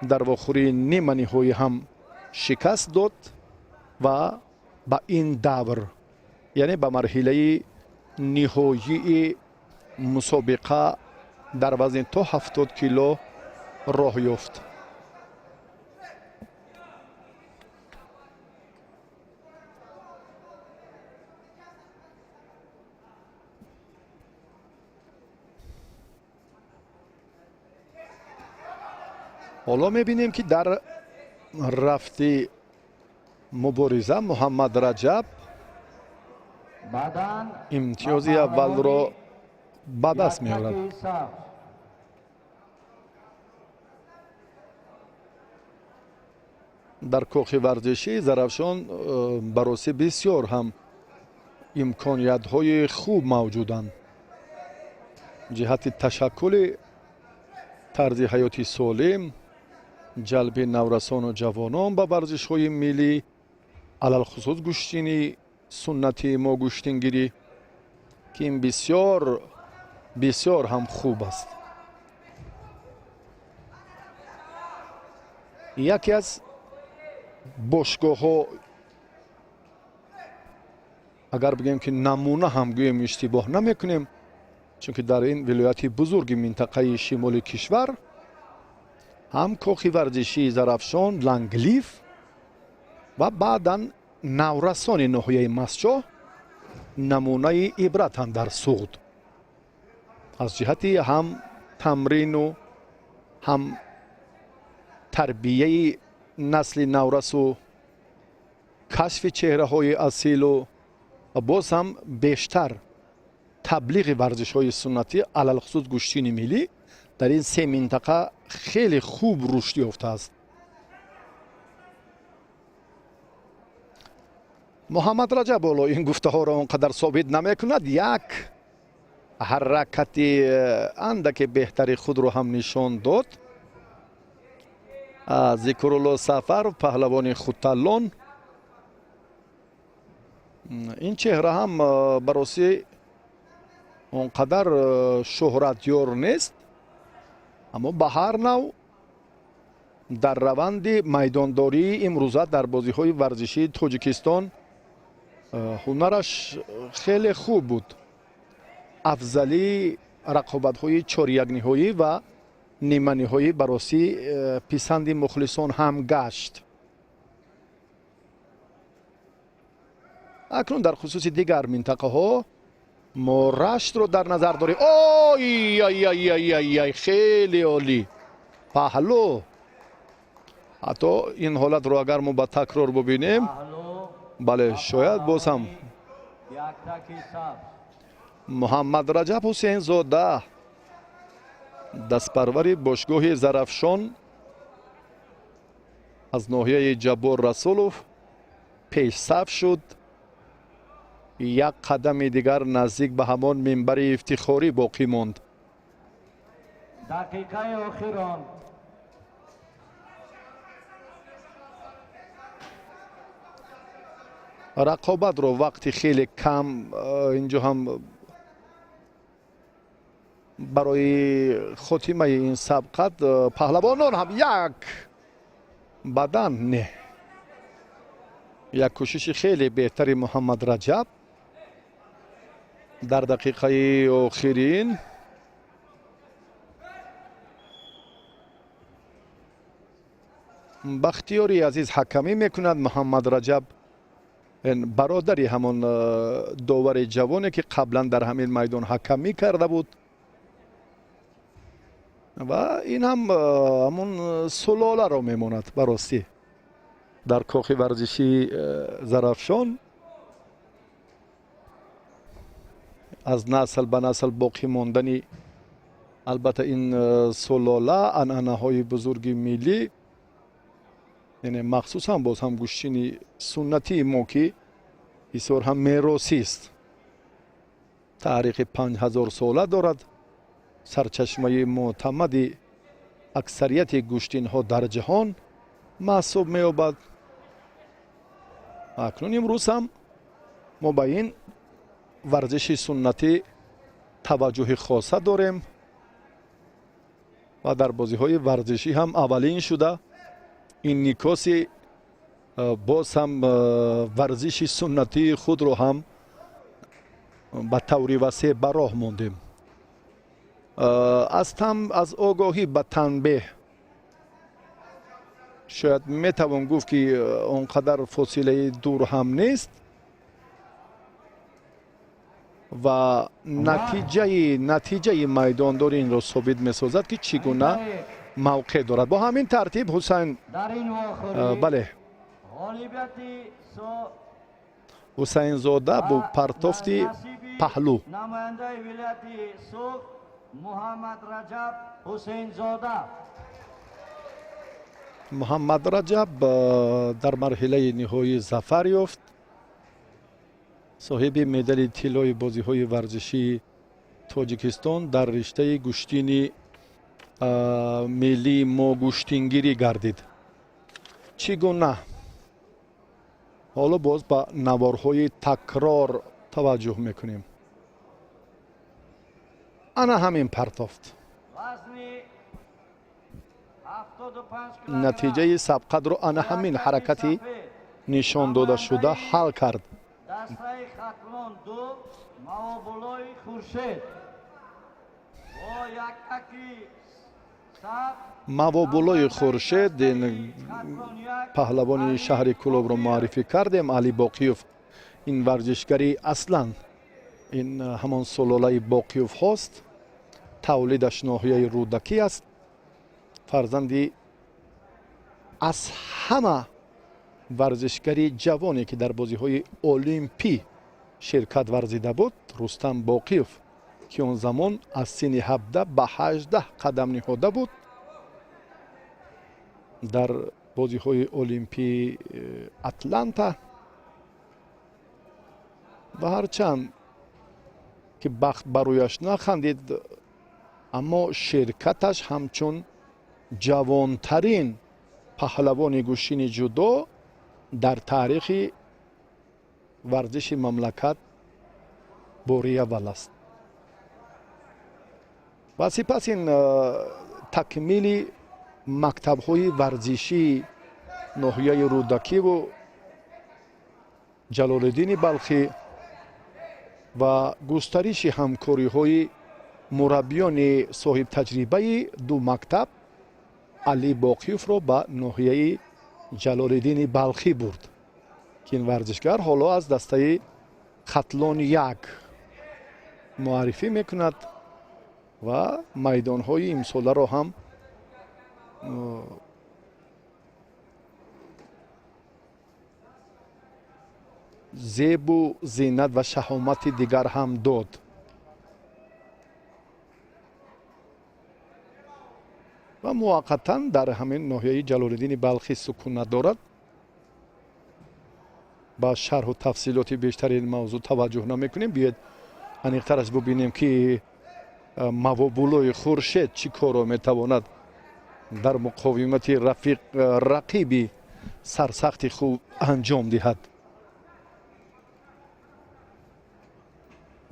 Speaker 1: در واخوری نیمه نهایی هم شکست داد و با این دور یعنی به مرحله نهایی مسابقه در وزن تا 70 کیلو راه یافت. حالا میبینیم که در رفتی مبارزه محمد رجب امتیاز اول را به دست می‌آورد. در کاخ ورزشی زرافشان برای بسیار هم امکانیت‌های خوب موجودند. جهت تشکل طرز حیاتی سالم، جلب نورسان و جوانان به ورزش‌های ملی، علل خصوص گوشتینی سنتی ما گوشتینگیری که این بسیار هم خوب است. یکی از باشگاه ها اگر بگیم که نمونه هم گویم اشتباه نمیکنیم، چون که در این ولایت بزرگ منطقه شمال کشور هم کاخ ورزشی زرافشان، لنگلیف و بعدا نورسان ناحیه مسجد نمونه عبرت هم در سوخت از جهت هم تمرین و هم تربیه نسل نورس و کشف چهره های اصیل و باز هم بیشتر تبلیغ ورزش های سنتی علل خصوص گوشتین ملی در این سه منطقه خیلی خوب رشد یافته است. محمد رجب بالا این گفته ها را اونقدر ثابت نمیکند. یک حرکت اندک بهتری خود رو هم نشان داد. ذکرالله سفر پهلوان خودتلان، این چهره هم برای اونقدر شهرتیار نیست، اما به هر نوع در روند میدانداری امروزه در بازی های ورزشی تاجیکستان هنرش خیلی خوب بود. افضلی رقابت های چهار نهایی و نیمه نهایی برای پسند مخلصان هم گشت. اکنون در خصوص دیگر منطقه ها ما رشت رو در نظر داریم. آی آی آی آی آی آی خیلی عالی پهلو. حتی این حالت رو اگر ما با تکرار ببینیم، بله شاید باز هم محمد رجب حسین زاده دستپروری باشگاه زرافشان از ناحیه جبار رسولوف پیش صف شد. یک قدم دیگر نزدیک به همان منبر افتخاری باقی ماند.
Speaker 2: دقیقه آخران
Speaker 1: رقابت رو وقتی خیلی کم اینجا هم برای خاتمه این سبقت پهلوانان هم یک بدن نه، یک کوشش خیلی بهتری محمد رجب در دقیقه آخرین. بختیاری عزیز حکمی میکند. محمد رجب برادری همان داور جوانی که قبلا در همین میدان حکمی کرده بود و این هم همون سلاله را میماند براستی در کاخ ورزشی زرافشان از نسل به نسل باقی ماندنی. البته این سلاله عنعنه های بزرگ ملی، یعنی مخصوصا باز هم گوشتین سنتی ما که بسیار هم میراثی است. تاریخ 5000 ساله دارد. سرچشمه معتمد اکثریت گوشتین ها در جهان محسوب می یابد. اکنون امروز هم ما به این ورزش سنتی توجه خاصه داریم و در بازی های ورزشی هم اولین شده این نکاسی باز هم ورزش سنتی خود رو هم به طوری وسیع به راه ماندیم. از آگاهی به تنبیه شاید میتوان گفت که اونقدر فاصله دور هم نیست و نتیجه میدانداری این را ثابت میسازد که چگونه موقع دارد. با همین ترتیب حسین بله حسین زاده با پرتافت پهلو
Speaker 2: نماینده ولایت سوخ محمد رجب حسین زاده.
Speaker 1: محمد رجب در مرحله نهایی ظفر یافت. صاحب مدال طلای بازی های ورزشی تاجیکستان در رشته گوشتین ملی ما گوشتینگیری گردید. چگونه؟ حالا باز با نوارهای تکرار توجه میکنیم. انا همین پرتافت نتیجه سبقت رو انا همین حرکتی نشان داده شده حل کرد.
Speaker 2: دسته خطلان دو موابولای خورشید با یک تکی
Speaker 1: موابولای خورشید پهلوان شهر کلوب رو معرفی کردیم. علی باقیوف این ورزشگری اصلا این همان سلاله باقیوف هست. تولیدش ناحیه رودکی است. فرزندی از همه ورزشگری جوانی که در بازی های المپی شرکت ورزیده بود رستم باقیوف که اون زمان از سن 17 به 18 قدم نهاده بود در بازی‌های المپی اتلانتا و هرچند که بخت برایش نخندید اما شرکتش همچون جوانترین پهلوان گوشین جودو در تاریخ ورزش مملکت بوری اول است و سپس این تکمیل مکتب‌های ورزشی ناحیه رودکی و جلال‌الدین بلخی و گسترش همکاری‌های مربیان صاحب تجربه دو مکتب علی باقیوف را به ناحیه جلال‌الدین بلخی برد که این ورزشگر حالا از دسته خطلان یک معرفی میکند و میدان‌های امساله را هم زیب و زینت و شهامت دیگر هم داد. و موقتا در همین ناحیه جلال‌الدین بلخی سکونت دارد. با شرح و تفصیلات بیشتر این موضوع توجه نمی‌کنیم. بیاید انیق‌ترش ببینیم که موابولای خورشید چی کار میتواند در مقاومت رقیبی سرسخت خوب انجام دهد.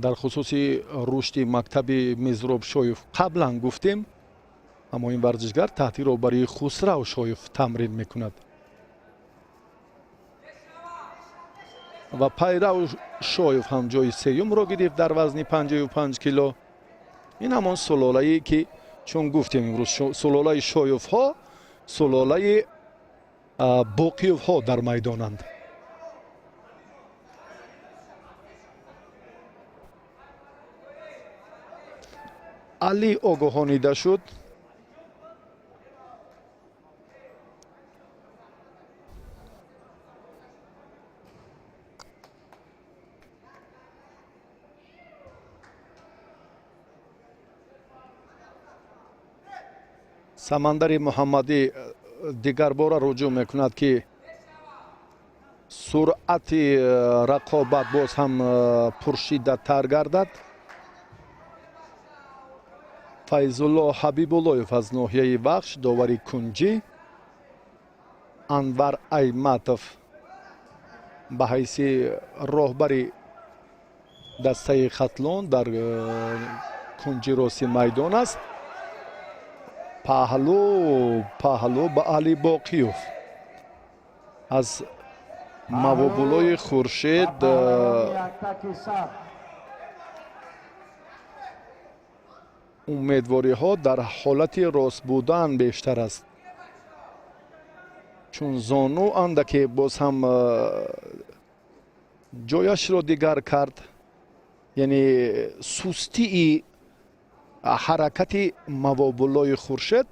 Speaker 1: در خصوص رشد مکتب مزروب شایف قبلا گفتیم اما این ورزشگر تحت رهبری خسرو شایف تمرین میکند و پیرو شایف هم جای سوم را گرفت در وزن 55 کیلو. این همان سلاله‌ای که چون گفتیم امروز سلاله شایف ها سلاله باقیوف ها در میدانند. علی آگاهانیده شد سمندر محمدی دیگر بار رجوع میکند که سرعت رقابت باز هم پرشیده تر گردد. فیض‌الله حبیب‌الله‌یف از ناحیه بخش داوری کنجی، انور ایمتوف به حیث راهبر دسته خطلان در کنجی راست میدان است. پهلو به علی باقیوف از موابولای خورشید امیدواری ها در حالت راست بودن بیشتر است چون زانو اندکی باز هم جایش را دیگر کرد یعنی سستی حرکت موابولای خورشید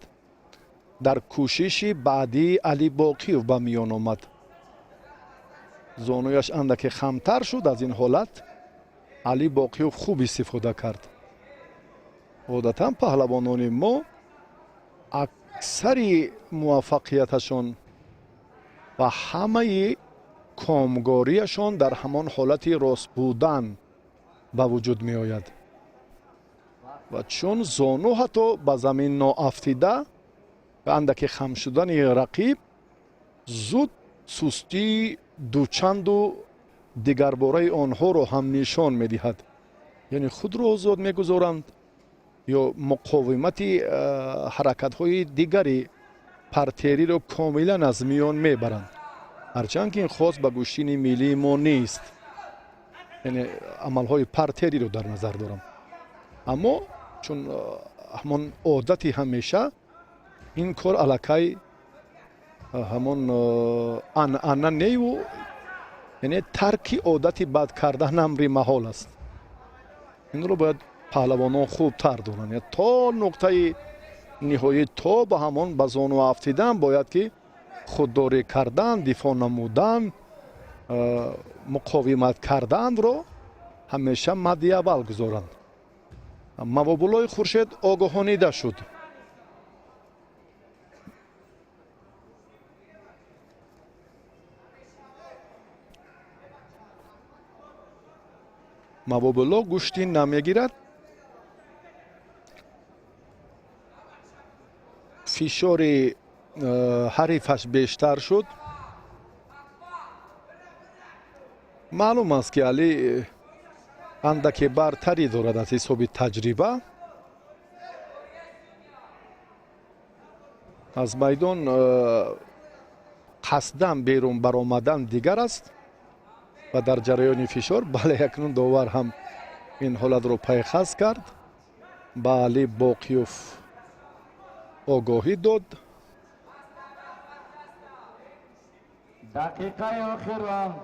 Speaker 1: در کوشش بعدی علی باقیوف به میان آمد. زانویش اندکی خمتر شد. از این حالت علی باقیوف خوب استفاده کرد. عادتا پهلوانان ما اکثر موفقیتشان و همه کامگاریشان در همان حالت راست بودن به وجود می آید و چون زانو حتی به زمین ناافتیده و اندکی خم شدن رقیب زود سستی دوچند و دیگر باره آنها را هم نشان می دهد. یعنی خود را آزاد می گذارند یا مقاومت حرکت های دیگری پرتری را کاملا از میان می برند. هرچند که این خاص به گوشین ملی ما نیست. یعنی عمل های پرتری رو در نظر دارم. اما چون همان عادتی همیشه این کار علاکای همان انانه نیو یعنی ترکی عادتی بد کردن امری محال است. این رو باید پهلوانان خوب تر دارن. یعنی تا نقطه نهایی تا به همان به زانو افتیدن باید که خودداری کردن، دفاع نمودن، مقاومت کردن رو همیشه مد اول گذارند. мавобулои хуршед огоҳонида шуд. мавобуло гӯшти намегирад. фишори ҳарифаш бештар шуд. маълум аст ки алӣ андаке бартарӣ дорад аз ҳисоби таҷриба. аз майдон қасдан берун баромадан дигар аст ва дар ҷараёни фишор бале акнун довар ҳам ин ҳолатро пайхас кард. ба Али Боқиёв огоҳӣ дод.
Speaker 2: دقیقه آخر راند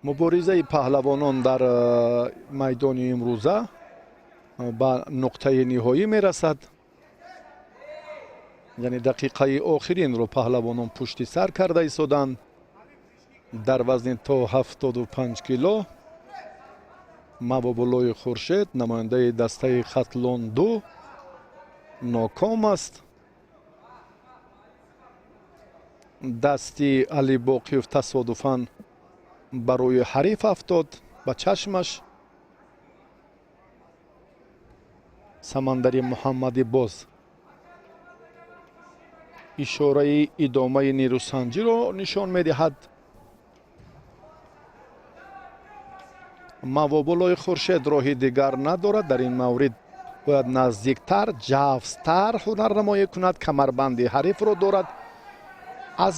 Speaker 1: муборизаи паҳлавонон дар майдони имрӯза ба нуқтаи ниҳоӣ мерасад. яъне дақиқаи охиринро паҳлавонон пушти сар карда истоданд. дар вазни то 75 кило мавобулои хуршед намояндаи дастаи хатлон 2 ноком аст. дасти Али Боқиёв тасодуфан ба рӯи ҳариф афтод ба чашмаш. самандари муҳаммадӣ боз ишораи идомаи нерӯсанҷиро нишон медиҳад. мавобулои хуршед роҳи дигар надорад. дар ин маврид бояд наздиктар, ҷавзтар ҳунар намоӣ кунад. камарбанди ҳарифро дорад. аз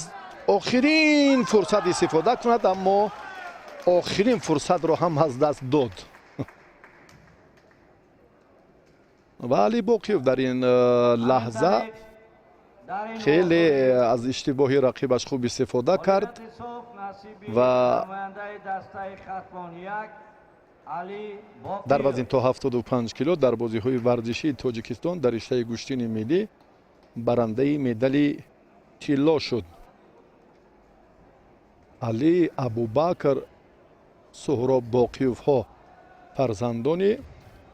Speaker 1: охирин фурсат истифода кунад, аммо охирин фурсатро ҳам аз даст дод. ва Али Боқиёв дар ин лаҳза хеле аз иштибоҳи рақибаш хуб истифода кард ва дар вазни то 75 кило дар бозиҳои варзишии Тоҷикистон дар риштаи гӯштини миллӣ барандаи медали тилло шуд. Али, Абубакр, Суҳроб Боқиёвҳо фарзандони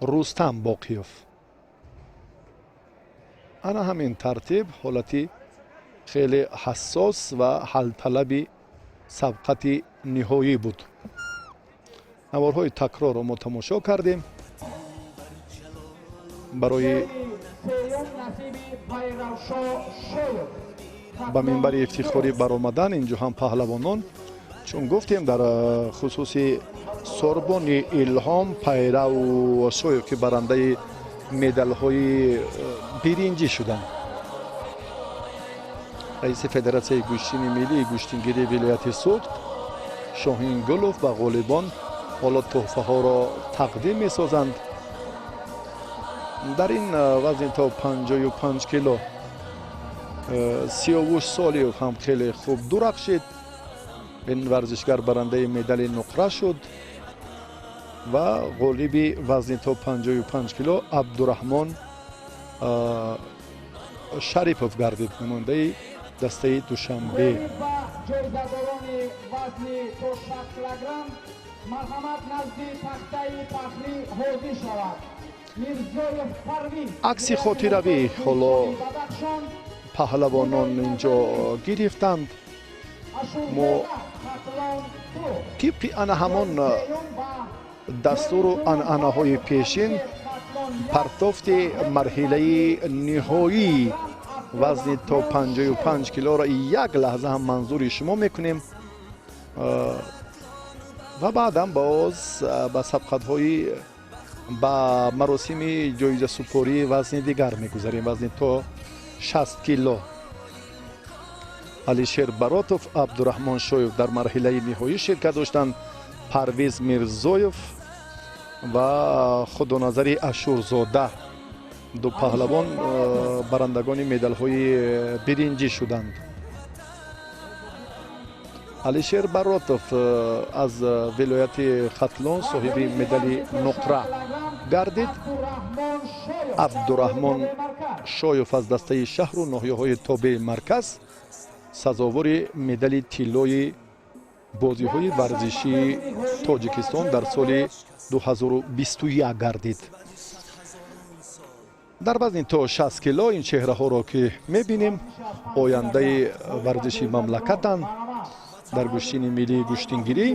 Speaker 1: Рустам Боқиёв. ана ҳамин тартиб ҳолати хеле ҳассос ва ҳалталаби сабқати ниҳоӣ буд. наворҳои такрорро мо тамошо кардем. барои ба минбари ифтихорӣ баромадан инҷо ҳам паҳлавонон, чун гуфтем дар хусуси Сорбони Илҳом пайраву Шоев ки барандаи медалҳои биринҷӣ шуданд. раиси федератсияи гӯштини миллии гӯштингирии вилояти Суғд Шоҳин Гулов ба ғолибон ҳоло тӯҳфаҳоро тақдим месозанд. дар ин вазни то 55 кило Сиёвуш Солиев ҳам хеле хуб дурахшид. ин варзишгар барандаи медали нуқра шуд ва ғолиби вазни то 55 кило Абдураҳмон Шарипов гардид, намояндаи дастаи Душанбе. акси хотиравӣ ҳоло паҳлавонон инҷо гирифтанд. мо тибқи ана ҳамон дастуру анъанаҳои пешин партофти марҳилаи ниҳоӣ вазни то 55 килоро як лаҳза ҳам манзури шумо мекунем ва баъдам боз ба сабқатҳои ба маросими ҷоизасупории вазни дигар мегузарем. вазни то 60 кило Алишер Баротов, Абдураҳмон Шоев дар марҳилаи ниҳоӣ ширкат доштанд. Парвиз Мирзоев ва Худоназари Ашурзода ду паҳлавон барандагони медалҳои биринҷӣ шуданд. Алишер Баротов аз вилояти Хатлон соҳиби медали нуқра гардид. Абдураҳмон Шоев аз дастаи шаҳру ноҳияҳои тобеи марказ сазовори медали тиллои бозиҳои варзишии Тоҷикистон дар соли 2021 гардид. дар вазни то 60 кило ин чеҳраҳоро ки мебинем ояндаи варзиши мамлакатанд дар гӯштини миллии гӯштингирӣ.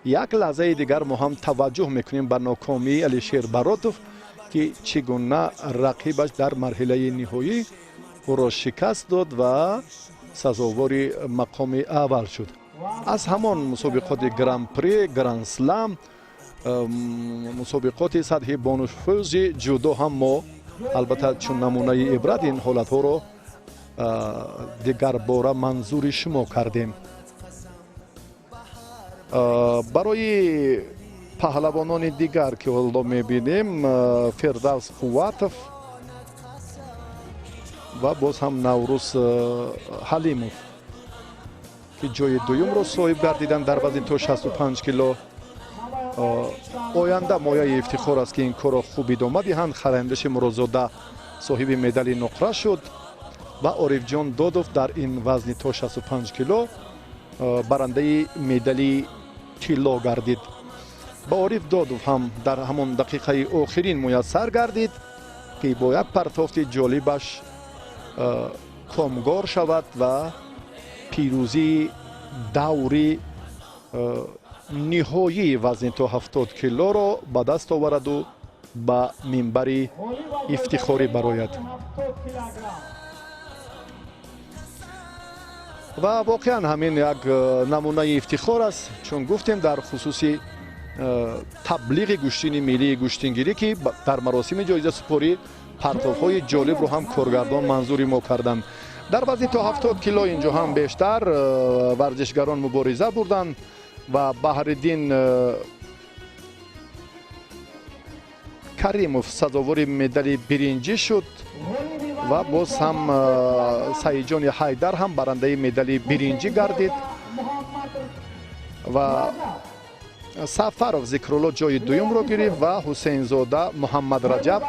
Speaker 1: як лаҳзаи дигар мо ҳам таваҷҷӯҳ мекунем ба нокомии Алишер Баротов ки чӣ гуна рақибаш дар марҳилаи ниҳоӣ ӯро шикаст дод ва сазовори мақоми аввал шуд. аз ҳамон мусобиқоти гран-при, гран-слам, мусобиқоти сатҳи бонуфӯзи ҷудо ҳам мо албатта чун намунаи ибрат ин ҳолатҳоро дигар бора манзури шумо кардем. барои паҳлавонони дигар ки ҳоло мебинем Фирдавс Қувватов ва боз ҳам Наврӯз Ҳалимов ки ҷои дуюмро соҳиб гардиданд дар вазни то 65 кило. оянда мояи ифтихор аст ки ин корро хуб идома диҳанд. Хараймдаши Муродзода соҳиби медали нуқра шуд ва Орифҷон Додов дар ин вазни то 65 кило барандаи медали тилло гардид. ба Ориф Додов ҳам дар ҳамон дақиқаи охирин муяссар гардид ки бо як партофти ҷолибаш комгор шавад ва пирӯзии даври ниҳоyии вазни то 70 килоро ба даст овараду ба минбари ифтихорӣ барояд. ва воқеан ҳамин як намунаи ифтихор аст, чун гуфтем дар хусуси таблиғи гӯштини миллии гӯштингирӣ ки дар маросими ҷоизасупорӣ партовҳои ҷолибро ҳам коргардон манзури мо карданд. дар вазни то 70 кило инҷо ҳам бештар варзишгарон мубориза бурданд ва Баҳриддин Каримов сазовори медали биринҷӣ шуд ва боз ҳам Саидҷони Ҳайдар ҳам барандаи медали биринҷӣ гардид ва Сафаров Зикрулло ҷои дуюмро гирифт ва Ҳусейнзода Муҳаммад Раҷаб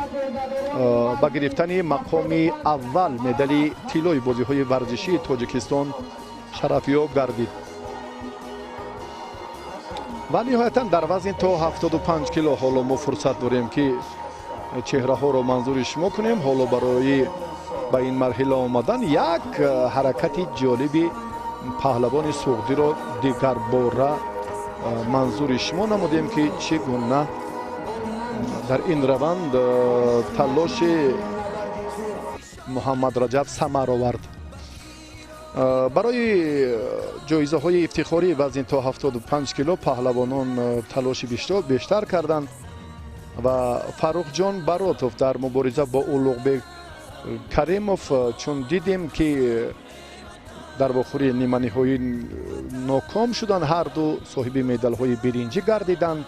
Speaker 1: ба гирифтани мақоми аввал медали тиллои бозиҳои варзишии Тоҷикистон шарафёб гардид. ва ниҳоятан дар вазни то 75 кило ҳоло мо фурсат дорем ки чеҳраҳоро манзури шумо кунем. ҳоло барои ба ин марҳила омадан як ҳаракати ҷолиби паҳлавони суғдиро дигар бора манзури шумо намудем ки чӣ гуна дар ин раванд талоши Муҳаммад Раҷаб самар овард. барои ҷоизаҳои ифтихории вазни то 75 кило паҳлавонон талоши бештар карданд ва Фаррухҷон Баротов дар мубориза бо Улуғбек Каримов чун дидем ки дар вохӯри ниманиҳоӣ ноком шуданд, ҳарду соҳиби медалҳои биринҷӣ гардиданд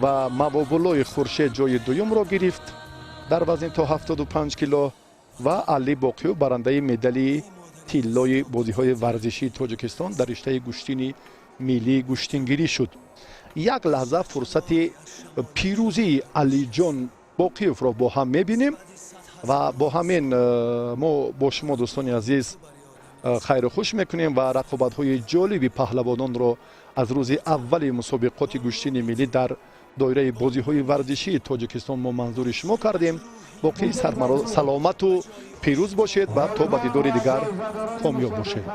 Speaker 1: ва Мавобуллои Хуршед ҷои дуюмро гирифт дар вазни то 75 кило ва Али Боқиё барандаи медали тиллои бозиҳои варзишии Тоҷикистон дар риштаи гӯштини миллии гӯштингирӣ шуд. як лаҳза фурсати пирӯзии Алиҷон Боқиёвро бо ҳам мебинем ва бо ҳамин мо бо шумо дӯстони азиз хайру хуш мекунем ва рақобатҳои ҷолиби паҳлавононро аз рӯзи аввали мусобиқоти гӯштини миллӣ дар доираи бозиҳои варзишии Тоҷикистон мо манзури шумо кардем. боқӣ саломату пирӯз бошед ва то ба дидори дигар комёб бошед.